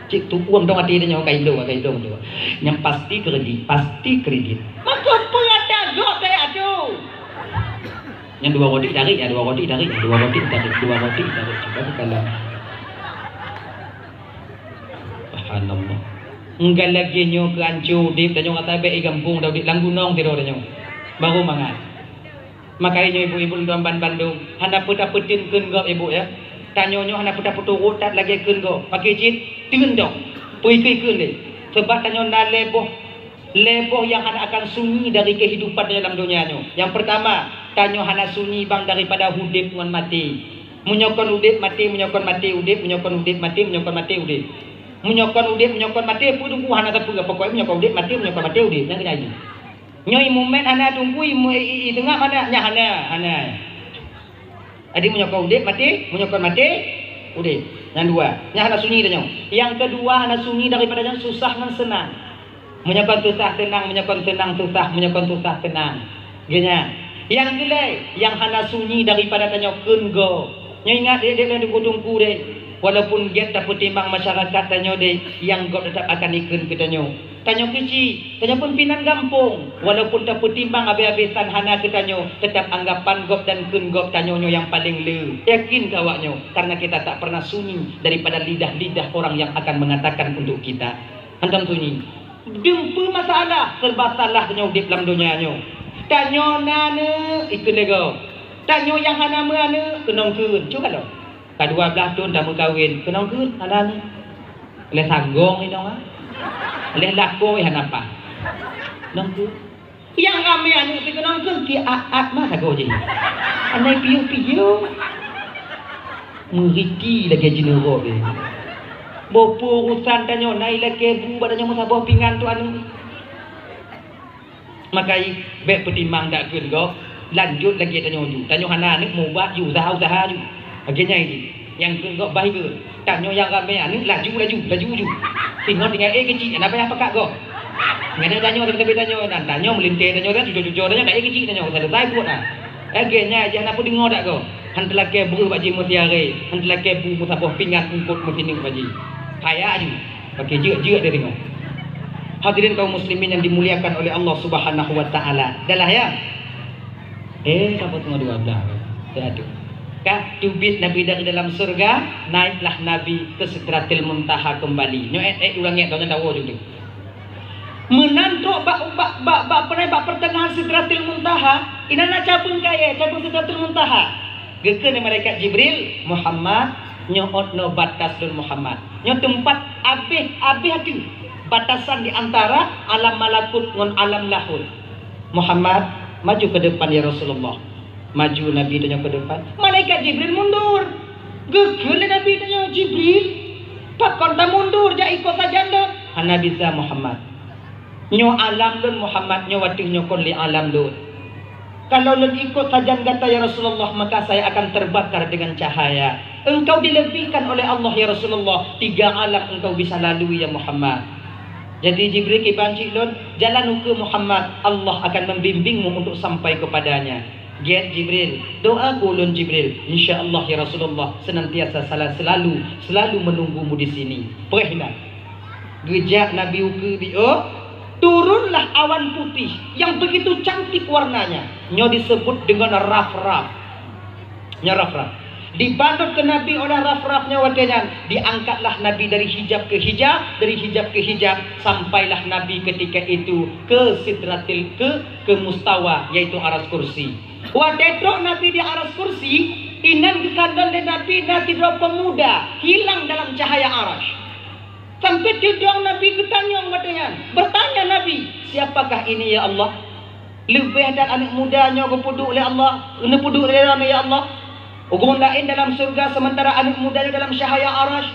Speaker 2: cik tu uang dong ati tanyo kai dong tu yang pasti kredit maka pelada got saya tu yang dua roti tarik coba kalau subhanallah enggak lagi nyo ke ancu dip tanyo kata be kampung daw di langgunong tiro tanyo baru mangan makanya ibu-ibu dalam Bandung hendak puta-putin keun go ibu ya tanyo nyo hendak puta-putu tat lagi keun go pakai cit tingun dong pui keun deh sebab tanyo na leboh yang hendak akan sunyi dari kehidupan dalam dunia nyo yang pertama tanyo hendak sunyi bang daripada hudip ngan mati menyokon udip mati menyokon mati udip menyokon udip mati menyokon mati udip menyokon mati pun tunggu hana tak punya pokoknya menyokon udip mati udip yang kena nyoi moment hana tunggu i tengah mana nya hana adi menyokon udip mati udip yang dua nya hana sunyi dah yang kedua hana sunyi daripada yang susah dan senang menyokon susah tenang menyokon susah tenang genya yang gilai yang hana sunyi daripada tanya keun nyoi ingat dia tunggu deh walaupun dia tak petimbang masyarakat tanyo de yang God tetap akan ikun ke tanyo kecil tanyo pun pinan gampung walaupun tak petimbang habis-habisan hana ke tanyo tetap anggapan God dan kun God tanyo yang paling le yakin kawaknyo karena kita tak pernah sunyi daripada lidah-lidah orang yang akan mengatakan untuk kita Antam sunyi. Jumpa masalah serba salah tanya di dalam dunia nyo. Tanya nana ikut nego. Tanya yang hana mana kenong kun. Cuba lo. Kedua belah tahun tamu kahwin kenong kun hana ni. Oleh sanggong ini dong ah. Oleh lako yang apa? Nong kun. Yang kami anu pi kenong kun ki aat mah sago je. Anai piu-piu. Meriki lagi jenero be. Bopo urusan tanya nai lagi bu badannya musabah pingan tu anu. Makai baik pertimbang tak kun go. Lanjut lagi tanya ju. Tanya hana ni mau buat ju usaha ju. Akhirnya ini yang kun go baik ke. Tanya yang kami anu laju ju. Tinggal kecil kenapa apa kak go? Ngene tanya tapi tanya dan tanya melintir tanya kan jujur tanya dak kecil tanya selesai pun ah. Akhirnya jangan apa dengar dak go. Han telah ke buru baji musiare, han telah ke bu musabah pingat ungkut musini baji. Kaya ju. Pakai jeuk dia tengok. Hadirin kaum muslimin yang dimuliakan oleh Allah Subhanahu wa taala. Dahlah ya. Sampai tengah 12. Ada. Kak tubit Nabi dari dalam surga, naiklah Nabi ke Sidratil Muntaha kembali. Nyo ulangi tahu tahu juga. Menantuk bak pertengahan Sidratil Muntaha, inana cabun Sidratil Muntaha. Geke ni malaikat Jibril, Muhammad nyoot no batas dun Muhammad. Nyo tempat abih hati. Batasan di antara alam malakut dengan alam lahul. Muhammad maju ke depan ya Rasulullah. Maju Nabi tanya ke depan. Malaikat Jibril mundur. Gegel Nabi tanya Jibril. Pak konta mundur ja ikut saja anda. Nabi sa Muhammad. Nyo alam dun Muhammad nyo watih nyo kon li alam dun. Kalau lun ikut saja kata ya Rasulullah maka saya akan terbakar dengan cahaya. Engkau dilebihkan oleh Allah ya Rasulullah. 3 alam engkau bisa lalui ya Muhammad. Jadi Jibril ke banci lun jalan ke Muhammad, Allah akan membimbingmu untuk sampai kepadanya. Get Jibril, doa kulun Jibril, insyaallah ya Rasulullah senantiasa selalu menunggumu di sini. Perihlah. Gejak Nabi uke dio, turunlah awan putih yang begitu cantik warnanya. Nyo disebut dengan raf-raf. Nya raf-raf. Dibandut ke Nabi oleh raf-rafnya wadanya. Diangkatlah Nabi dari hijab ke hijab, sampailah Nabi ketika itu ke sidratil ke mustawa, yaitu aras kursi. Wadedok Nabi di aras kursi, inan kesadaran Nabi tidro pemuda hilang dalam cahaya aras. Sampai tidong Nabi bertanya Nabi, siapakah ini ya Allah? Lebih dan anak mudanya kepuduk oleh Allah, nepuduk oleh ya Allah. Hukum lain dalam surga sementara anak mudanya dalam cahaya arash.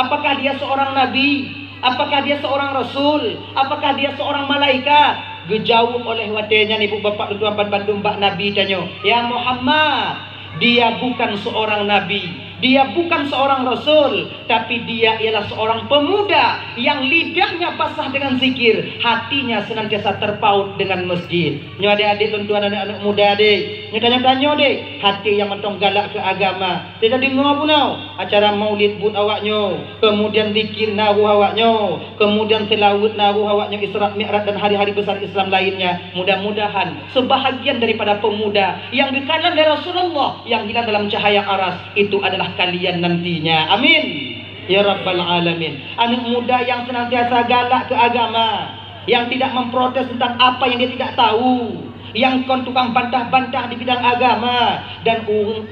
Speaker 2: Apakah dia seorang nabi? Apakah dia seorang rasul? Apakah dia seorang malaikat? Dijawab oleh wadenya ibu bapak tuan bantu mbak Nabi tanya, ya Muhammad, dia bukan seorang nabi. Dia bukan seorang rasul, tapi dia ialah seorang pemuda yang lidahnya basah dengan zikir, hatinya senantiasa terpaut dengan masjid. Nyo adik-adik tuan-tuan anak-anak muda adik, nyo tanya-tanya dek, hati yang mentong galak ke agama. Tidak dengar punau acara maulid bud awaknyo, kemudian zikir nahu awaknyo, kemudian selawat nahu awaknyo, Isra Mi'raj dan hari-hari besar Islam lainnya. Mudah-mudahan sebahagian daripada pemuda yang dikandang dari Rasulullah yang hilang dalam cahaya aras itu adalah kalian nantinya. Amin ya rabbal alamin. Anak muda yang senantiasa galak ke agama, yang tidak memprotes tentang apa yang dia tidak tahu, yang tukang bantah-bantah di bidang agama, dan urang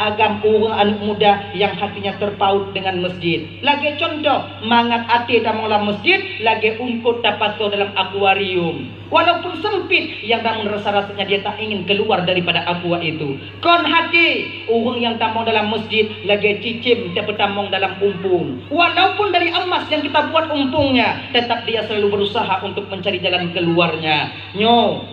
Speaker 2: anak muda yang hatinya terpaut dengan masjid. Lagi contoh mangat ati dalam masjid, lagi ungkut tapaso dalam akuarium. Walaupun sempit, yang namun rasa-rasanya dia tak ingin keluar daripada aqua itu. Kon hati urang yang tamong dalam masjid, lagi cicim tamong dalam umpung. Walaupun dari emas yang kita buat umpungnya, tetap dia selalu berusaha untuk mencari jalan keluarnya. Nyo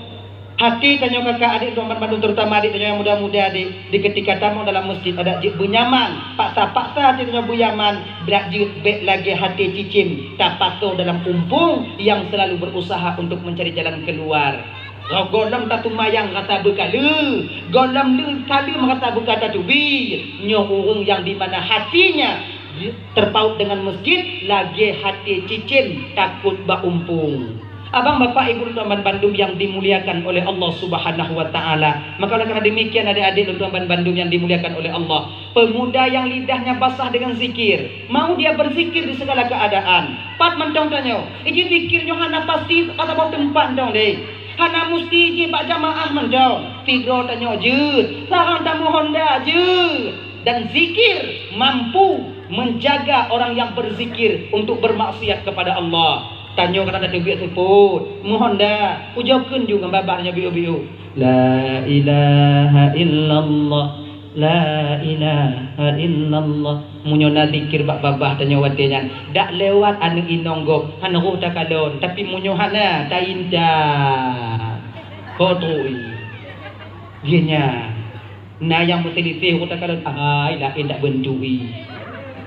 Speaker 2: hati tanya kakak adik tuan Bandung, terutama adik tanya yang muda-muda adik, di ketika tamu dalam masjid ada bunyaman, paksa hati tanya bunyaman, berak bek lagi hati cicim tapato dalam umpung yang selalu berusaha untuk mencari jalan keluar. Golam tatu mayang kata bekalu, golam lu kali kata berkata tubi. Nyo urung yang di mana hatinya terpaut dengan masjid, lagi hati cicim takut ba umpung. Abang bapak ibu tuan Bandung yang dimuliakan oleh Allah Subhanahu wa taala. Maka oleh karena demikian adik-adik tuan Bandung yang dimuliakan oleh Allah, pemuda yang lidahnya basah dengan zikir, mau dia berzikir di segala keadaan. Pat mentong tanyo, iji zikirnya hana pasti kata bau tempat dong deh. Hana musti iji bak jamaah mentong. Tidur tanyo je, sarang tamu Honda je. Dan zikir mampu menjaga orang yang berzikir untuk bermaksiat kepada Allah. Tanya kata ada biak sebut, mohon dah ucapkan juga babaknya biu-biu. La ilaha illallah, la ilaha illallah. Munyona zikir bak babah tanya watinya. Dak lewat anu inonggok, anu ruh tak kalon, tapi munyohana tak indah. Kotoi. Genya. Nah yang mesti ditih ruh tak kalon, ai dah indah bentui.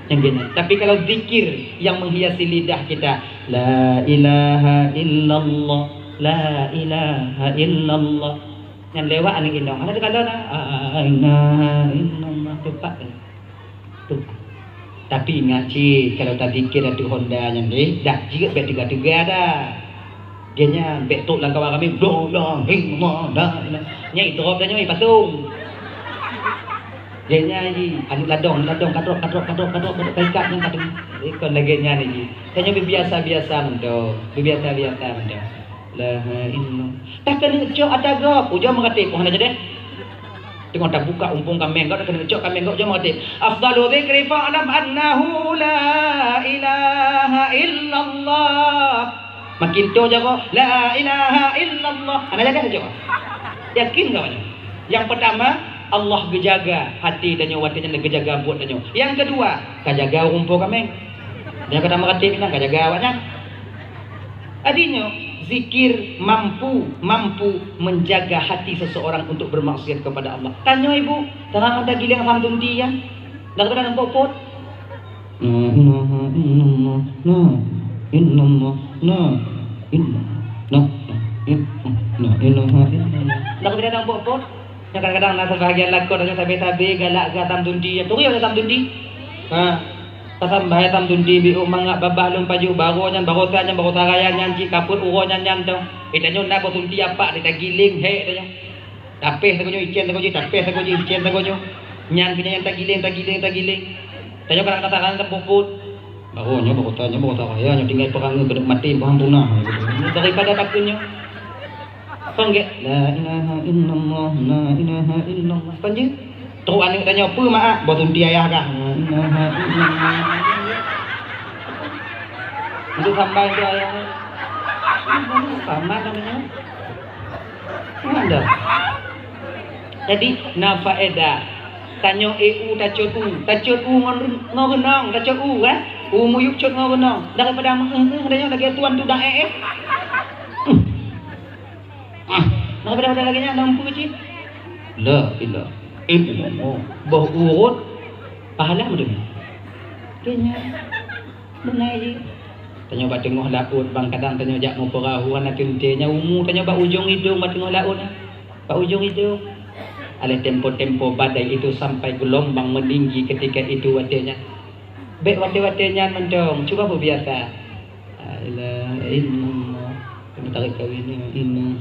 Speaker 2: Yang gini. Tapi kalau zikir yang menghiasi lidah kita, la ilaha illallah, la ilaha illallah. Yang lewat anak indong, ada kata la ilaha illallah tepat. Tuh. Tapi ingat cik, kalau tak zikir ada Honda yang ni, dah jika bet tiga-tiga dah. Dia bet tok langkah kami, la ilaha illallah. Nyai drop dah nyai pasung. Dia nyanyi, anu ladong, kadrok, kaikat yang kadang ikon lagi nyanyi. Tanya biasa mendo, biasa mendo. La ilaha. Tak kena cok ada gap, ujang mengatik pohon aja deh. Tengok tak buka umpung kambing, kau kena cok kambing kau ujang mengatik. Afdalu dzikri fa'lam annahu la ilaha illallah. Makin tu jago la ilaha illallah. Ana jaga cok. Yakin kau ni? Yang pertama Allah gejaga hati dan nyawatinya dan gejaga buat dan nyaw. Yang kedua, kajaga rumput kami. Yang pertama kata ini kajaga awaknya. Adinyo, zikir mampu menjaga hati seseorang untuk bermaksiat kepada Allah. Tanya ibu, tangan ada giling hamdun dia. Dan kita nampak pot. Dan kita nampak pot. Yang kadang-kadang nasa bahagian lakon dan sabi-sabi galak ga tam dundi. Tu yo tam dundi. Ha. Tasam bahaya tam dundi bi umang babah lum paju baro nyan baro sa nyan baro saraya nyan ci kaput uro nyan nyan tu. Itanyo na ko tunti apa dita giling he tanyo. Tapeh sa konyo icen sa konyo tapeh sa konyo icen sa konyo. Nyan pinya yang tak giling. Tanyo kadang-kadang tak puput. Baro nyo baro saraya nyo tinggal perang gedek mati bahang punah. Daripada takunyo. Panggil la ilaha illallah, la ilaha illallah. Panggil terus anak tanya apa mak buat tunti ayah kah? La ilaha illallah. Untuk sampai tu ayah. Sama namanya. Ada. Jadi nafaedah. Tanya tacut ngonong, tacut kan? Muyuk cut ngonong. Daripada adanya lagi tuan tu dah Daripada lagi nya nampu cik. La ilaha illallah. Bah urut pahala mudun. Kenya benar je. Tanya ba tengah laut bang kadang tanya jak mau perahu ana tuntenya umu tanya ba ujung hidung ba tengah laut. Ba ujung hidung. Ada tempo-tempo badai itu sampai gelombang meninggi ketika itu watenya. Baik wate-watenya mendong. Cuba berbiasa. La ilaha illallah. Kena tarik kawin ni illallah.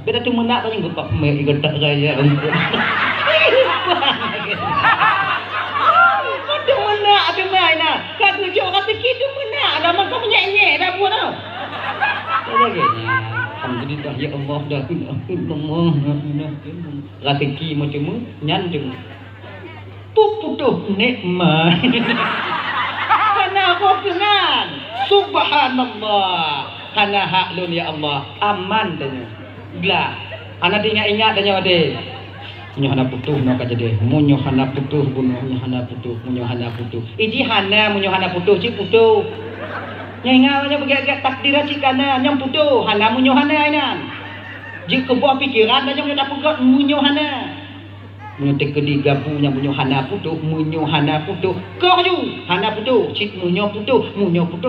Speaker 2: Beda tu menak tanya gua pak ikut tak gaya. Kau menak ada main nah. Kau tujuh kata kita menak. Ada macam menyanyi dah buat tau. Lagi. Alhamdulillah ya Allah dah illallah. Rezeki macam nyan tu. Puputuh nikmat. Karena aku kenal. Subhanallah. Karena haklun ya Allah aman tanya gila anak ingat tanya ade munyo hana putuh no ka jadi munyo hana putuh bunuhnya hana putuh iji hana munyo hana putuh ci putuh nya ingat nya begitu takdir ci kana nyam putuh hana munyo hana ainan ji kebuah pikiran nya munyo dapat munyo hana munyo tekedi gabunya munyo hana putuh kau ju hana putuh cik munyo putuh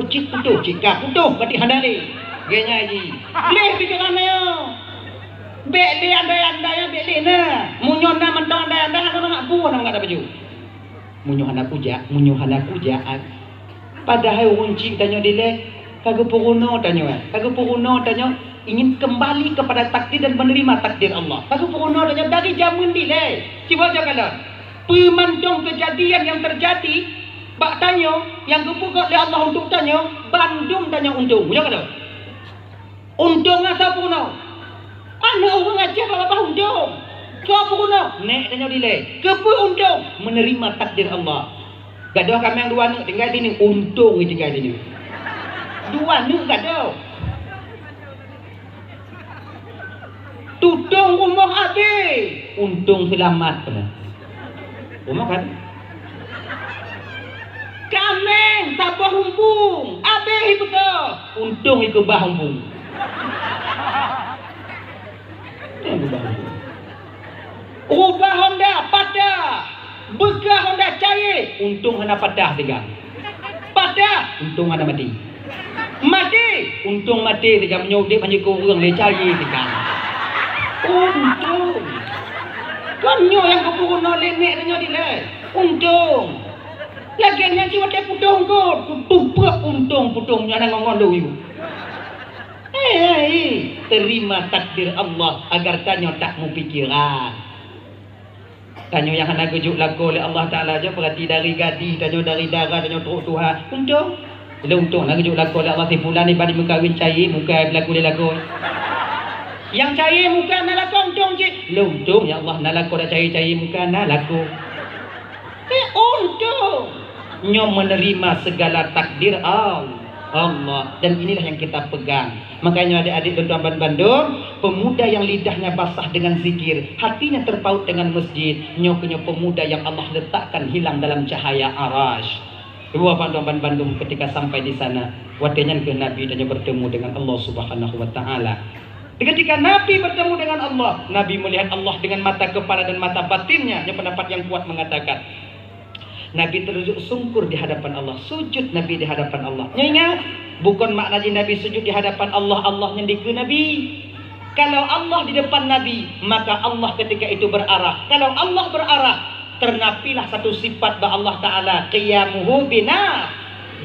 Speaker 2: cik putuh cika putuh berarti hana le genya ji leh pikiran yo bek le andai bek le na munyo na mentong andai hana ngak bu na ngak ada baju munyo hana kuja padahal wong cik tanya dile Kagak puruno tanya. Kagak puruno tanya ingin kembali kepada takdir dan menerima takdir Allah. Kagak puruno tanya dari zaman dile. Cuba jangan. Pemandang kejadian yang terjadi, bak tanya yang kebuka oleh Allah untuk tanya, Bandung tanya untung. Jangan. Untung apa puruno? Anak orang ajar apa untung? Kau puruno? Nek tanya dile. Kepu untung menerima takdir Allah. Gaduh kami yang dua ni tinggal sini untung tinggal sini. Dua ni gaduh. Tutung rumah habis. Untung selamat pernah. Rumah kan? Kameng sabah humpung. Habis betul. Untung ikut bah humpung. Ubah Honda padah. Bekah Honda cair. Untung hana padah tiga. Padah. Untung hana mati. Mati. Untung mati tiga menyodip hanya kurang le cair tiga. Untung. Kanyo yang kepurun nenek tanya dile. Untung. Lagiannya si wadah putung kot. Tumpuk untung putungnya nang ngongon dulu. Terima takdir Allah agar tanyo tak mau pikiran. Tanyo yang hendak gejuk laku oleh Allah Ta'ala aja berarti dari gadis, tanyo dari darah, tanyo teruk Tuhan. Untung. Bila untung nak gejuk laku oleh Allah si fulan ni balik muka kawin cair, muka berlaku dia laku. Yang cair muka nak laku untung je. Untung ya Allah nak laku dah cair-cair muka nak laku. Untung. Nyo menerima segala takdir Allah. Dan inilah yang kita pegang. Makanya adik-adik dan tuan Bandung, pemuda yang lidahnya basah dengan zikir, hatinya terpaut dengan masjid, nyokenyo pemuda yang Allah letakkan hilang dalam cahaya arash. Dua tuan Bandung ketika sampai di sana, watenya ke Nabi dan bertemu dengan Allah Subhanahu wa taala. Ketika Nabi bertemu dengan Allah, Nabi melihat Allah dengan mata kepala dan mata batinnya. Yang pendapat yang kuat mengatakan Nabi terusuk sungkur di hadapan Allah, sujud Nabi di hadapan Allah. Ingat, bukan maknanya Nabi sujud di hadapan Allah, Allahnya di Nabi. Kalau Allah di depan Nabi, maka Allah ketika itu berarah. Kalau Allah berarah, ternapilah satu sifat bahwa Allah Ta'ala qiyamuhu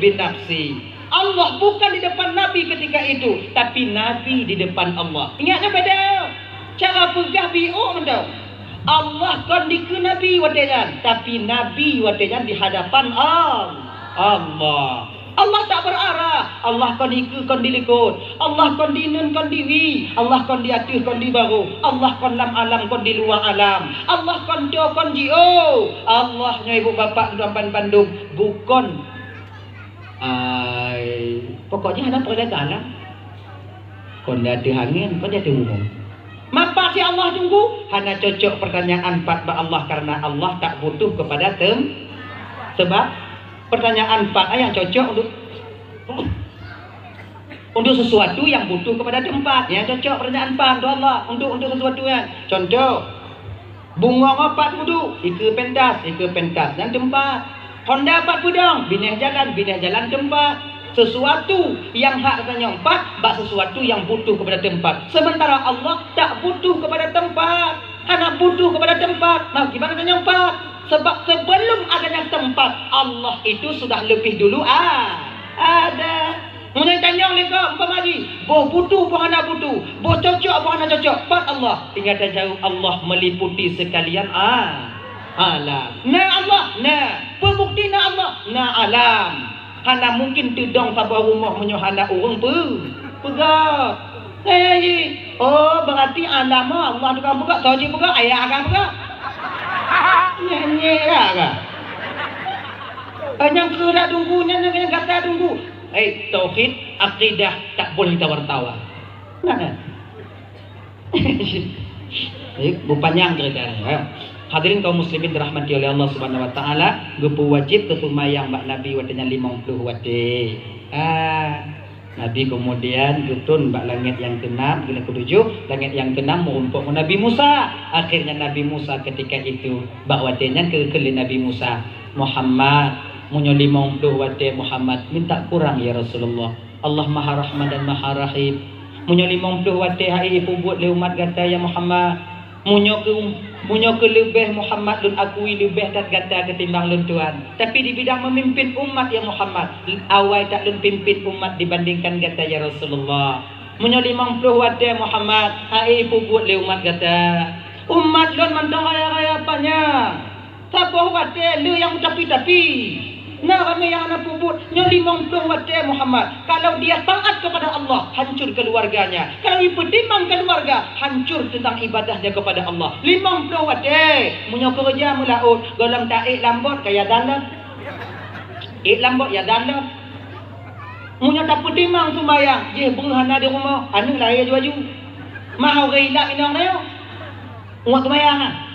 Speaker 2: binafsi. Allah bukan di depan Nabi ketika itu, tapi Nabi di depan Allah. Ingatnya beda. Cara pegah bi'u tau. Allah kan di Nabi watejan, tapi Nabi watejan di hadapan Allah. Allah tak berarah. Allah kan ikut kan dilikut. Allah kan dinun kan diwi. Allah kan diatur kan dibaru. Allah kan lam alam kan di luar alam. Allah kan do kan jio. Allahnya ibu bapak tuan Bandung bukan. Pokoknya ada perdagangan. Kon ada angin, kon jadi umum. Mapa si Allah tunggu? Hanya cocok pertanyaan 4 ba Allah karena Allah tak butuh kepada sebab pertanyaan 4 yang cocok untuk sesuatu yang butuh kepada tempat. Ya cocok pertanyaan 4 untuk Allah untuk sesuatu yang contoh bunga apa butuh? Ike pentas dan tempat. Honda 4 pudong, bineh jalan tempat. Sesuatu yang hak katanya 4, bak sesuatu yang butuh kepada tempat. Sementara Allah tak butuh kepada tempat. Hanya butuh kepada tempat. Nah, gimana katanya 4? Sebab sebelum adanya tempat, Allah itu sudah lebih dulu ada. Mungkin tanya oleh kau, umpama lagi, boh butuh, boh hana butuh, boh cocok, boh hana cocok. Pak Allah, tinggal dan jauh Allah meliputi sekalian alam. Nah Allah, nah pembukti nah Allah, nah alam. Hana mungkin tudong sabah rumah menyohana orang pegang. Oh berarti alam Allah tukang pegang. Tahu je pegang, ayah akan pegang. Nyanyi lah. Yang kira tunggu, yang kata tunggu. Tauhid, akidah tak boleh tawar-tawar. Mana? Panjang ceritanya. Hadirin kaum muslimin dirahmati oleh Allah Subhanahu wa taala, gepu wajib kesumayang mbak Nabi watenya 50 wate. Nabi kemudian jutun mbak langit yang ke-6, bila ke-7, langit yang ke-6 merumpuk Nabi Musa. Akhirnya Nabi Musa ketika itu mbak watenya ke Nabi Musa, Muhammad munyo 50 wate Muhammad, minta kurang ya Rasulullah. Allah Maha Rahman dan Maha Rahim. Munyo 50 wate hai ibu buat le umat kata ya Muhammad. Munyo ke lebih Muhammad lun akui lebih tak gata ketimbang lun tuan. Tapi di bidang memimpin umat ya Muhammad, awal tak lun pimpin umat dibandingkan gata ya Rasulullah. Munyo 50 wate Muhammad, hai puput le umat gata. Umat lun mandang raya-raya apanya. Sapoh wate lu yang tapi. Nah kami yang anak puput nyo 50 wate Muhammad. Kalau dia taat kepada Allah, hancur keluarganya. Kalau ipedimang keluarga, hancur tentang ibadahnya kepada Allah. 50 wate munyo kerja mulaut golong taik lambot kaya dalam. Lambot ya dalam. Munyo tak pedimang sembayang, je berhana di rumah, anu lahir baju. Mau gila minang dia. Umat sembayang.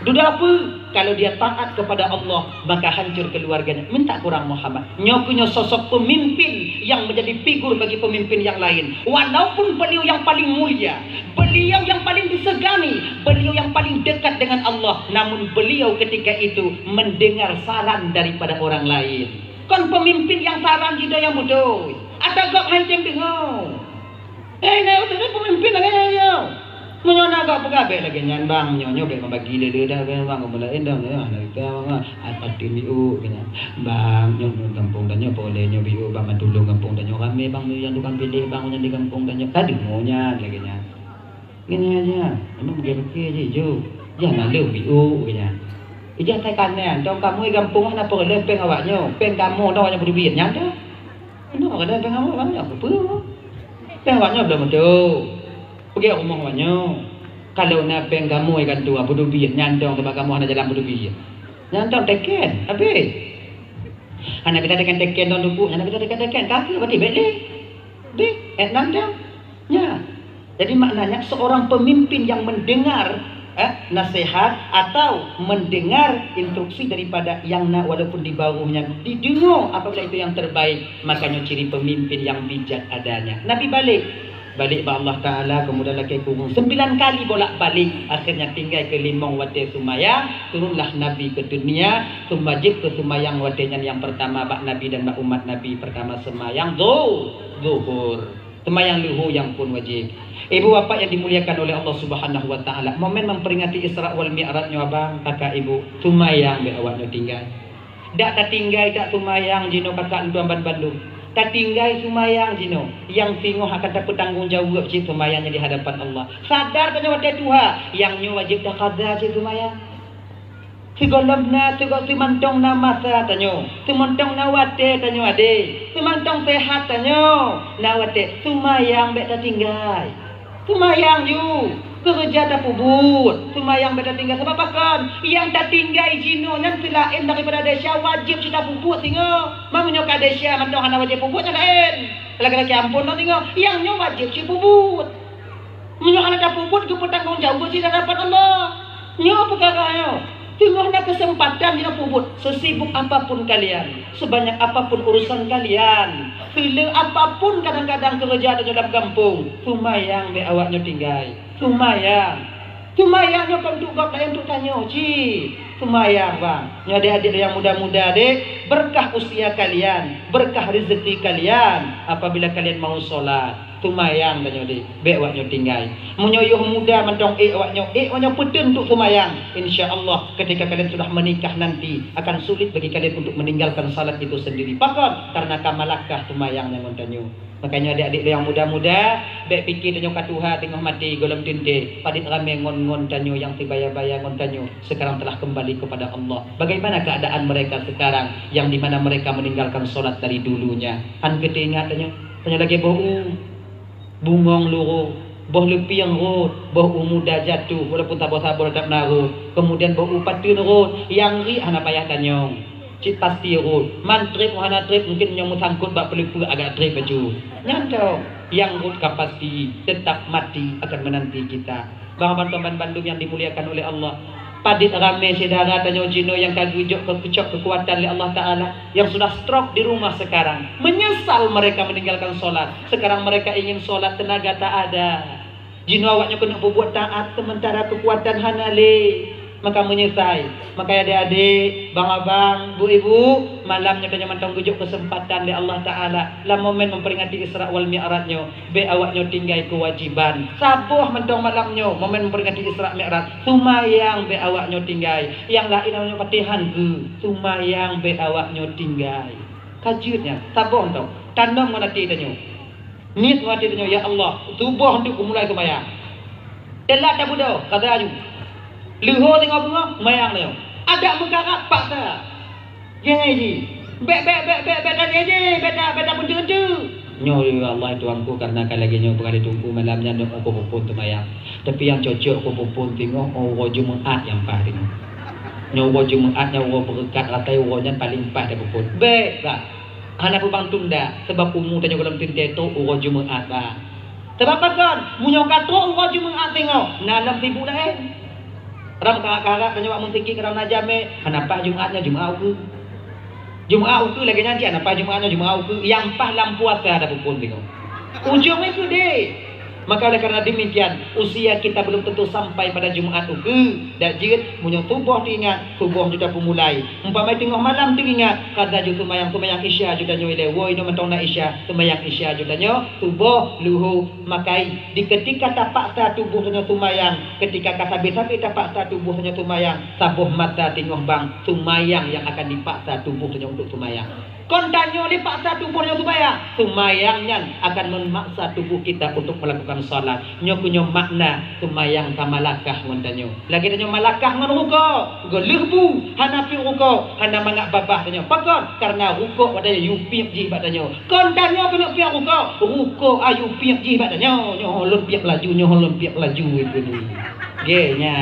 Speaker 2: Duda apa? Kalau dia taat kepada Allah, maka hancur keluarganya. Minta kurang Muhammad. Nyokunya sosok pemimpin yang menjadi figur bagi pemimpin yang lain. Walaupun beliau yang paling mulia, beliau yang paling disegani, beliau yang paling dekat dengan Allah, namun beliau ketika itu mendengar saran daripada orang lain. Kan pemimpin yang saran kita yang bodoh. Ada gak main dengar. Nah, itu pemimpin lagi ya. Menyona gak pegabe lagi nyan bang nyonyo be membagi dia dah bang mulain dah nak ka apa timiu kena bang nyon kampung danyo boleh nyo biu bang tulung kampung danyo rame bang yang tukang pilih bang yang di kampung danyo tadi monya lagi nyan gini aja emang begitu je jo jangan lu biu kena ija tekannya trong kamu di kampung apa boleh peng awaknya peng kamu dah yang berduit nyan dah no ada peng awak bang apa peng awaknya belum ada. Pergi rumah banyak. Kalau nak peng kamu ikan tua bodoh biar nyantong sebab kamu hanya jalan bodoh biar. Nyantong teken, habis. Anak kita teken don duku, anak kita teken kaki berarti balik. Nyantong. Ya. Jadi maknanya seorang pemimpin yang mendengar nasihat atau mendengar instruksi daripada yang nak walaupun di bawahnya didengar apabila itu yang terbaik, makanya ciri pemimpin yang bijak adanya. Nabi balik ba Allah Ta'ala, kemudian lagi kurung 9 kali bolak-balik, akhirnya tinggal ke 5 wate sumayang. Turunlah Nabi ke dunia, wajib ke sumayang watenya yang pertama bak Nabi dan bak umat Nabi. Pertama semayang zuhur, semayang luhur yang pun wajib. Ibu bapak yang dimuliakan oleh Allah Subhanahu wa Ta'ala, momen memperingati Isra wal Mi'rajnya abang kakak ibu, sumayang be awaknya tinggal. Dak tak tinggal tak sumayang jino kakak tuan Bandung. Tak tinggal sumayang jino, yang tengok akan dapat tanggung jawab cik sumayangnya di hadapan Allah. Sadar tanya wate Tuhan, yang nyu wajib dah qada cik sumayang. Sigolomna si mantong na masa tanyo, si mantong na wate tanyo ade, si mantong sehat tanyo, na wate sumayang be tak tinggal. Sumayang you, kerja tak pubut, sumayang be tak tinggal sebab apa? Yang tak tinggal jino yang selain daripada desa wajib kita puput singo. Mamunyo ka desa mantong ana wajib puput yang lain. Lagi-lagi ampun no singo, yang nyo wajib si puput. Munyo ana tak puput ke tanggung jawab si hadapan Allah. Nyo perkara nyo. Tengok nak kesempatan dia puput. Sesibuk apapun kalian, sebanyak apapun urusan kalian, bila apapun kadang-kadang kerja dalam kampung, sumayang be awaknya tinggal. Sumayang nyo kan untuk gap lain untuk tanya ci. Sumayang bang. Nyo adik-adik yang muda-muda dek, berkah usia kalian, berkah rezeki kalian apabila kalian mau solat. Sumayang tanyo di, be awaknya tinggal. Munyoyuh muda mantong awaknya peden untuk sumayang. Insya-Allah ketika kalian sudah menikah nanti akan sulit bagi kalian untuk meninggalkan salat itu sendiri. Pakon karena kamalakah sumayang yang tanyo. Makanya adik-adik yang muda-muda, be pikir tanyo ka Tuhan tengah mati golem tinte, padit rame ngon-ngon tanyo yang tibaya-baya ngon tanyo sekarang telah kembali kepada Allah. Bagaimana keadaan mereka sekarang yang di mana mereka meninggalkan salat dari dulunya? An kita ingat tanyo lagi bau bungong luruh, boh lepiang rot, boh muda jatuh, walaupun tak sabar tak narut. Kemudian boh upatun rot, yang ri hana payah tanyong. Cik pasti rot, man trip hana trip mungkin nyong sangkut bak pelipur agak trip baju. Nyantau, yang rot pasti tetap mati akan menanti kita. Bang Bandung yang dimuliakan oleh Allah. Padit rame saudara tanyo jino yang kagujok kekuatan oleh Allah Ta'ala, yang sudah stroke di rumah sekarang, menyesal mereka meninggalkan solat. Sekarang mereka ingin solat, tenaga tak ada. Jino awaknya kena berbuat taat sementara kekuatan hanale. maka menyesal. Maka adik-adik, bang-abang, bu-ibu, malamnya tanya mantong gujuk kesempatan di Allah Ta'ala. Lah momen memperingati Isra wal Mi'rajnya, be awaknya tinggal kewajiban. Sabuh mantong malamnya, momen memperingati Isra Mi'raj. Sumayang be awaknya tinggal. Yang lain namanya Patihan ke, sumayang be awaknya tinggal. Kajutnya, sabuh mantong. Tanam menati tanya. Niat menati tanya, ya Allah, subuh untuk mulai sumayang. Telat tak budak, kata aju. Luhur tengok bunga, mayang dia. Ada mengkarat paksa. Jangan ji. Bet tanya je, bet pun tu. Nyo ya Allah Tuanku, karena kan lagi nyo berada tunggu malamnya nak aku pun tu mayang. Tapi yang cocok aku pun tengok orang Jumaat yang paling. Nyo orang Jumaat yang orang berkat ratai orangnya paling pas dah pun. Bet tak. Hana pun bang tunda sebab umur tanya dalam tinta tu orang Jumaat bah. Sebab apa kan? Munyo kata orang Jumaat tengok. Nalam sibuk dah Ram kakak tanya wak mentiki kerana najame, kenapa Jumatnya Jumat ke? Jumat ke lagi nanti kenapa Jumatnya Jumat ke? Yang pas lam puasa ada pun tengok. Ujung itu deh. Maka oleh karena demikian, usia kita belum tentu sampai pada Jumat ke. Dak jid munyo tubuh diingat, tubuh sudah pemulai. Umpamai tengok malam diingat, kata ju semayang Isya sudah nyoi woi no mentong na Isya, semayang Isya sudah nyo, tubuh luhu makai. Di ketika tapak sa tubuh nya semayang, ketika kata sabi tapak sa tubuh nya semayang, sabuh mata tengok bang, semayang yang akan dipaksa tubuh nya untuk semayang. Kontanyo dipaksa tubuhnya semayang, semayangnya akan memaksa tubuh kita untuk melakukan salat. Nyo punya makna semayang kamalakah kontanyo. Lagi tanyo malakah ngan ruko, gelirbu hanapi ruko, hana mangak babah tanyo. Pakon karena ruko pada yupiak ji badanyo. Kontanyo kena piak ruko ayu piak ji badanyo. Nyo holon piak laju itu ni. Ge nya.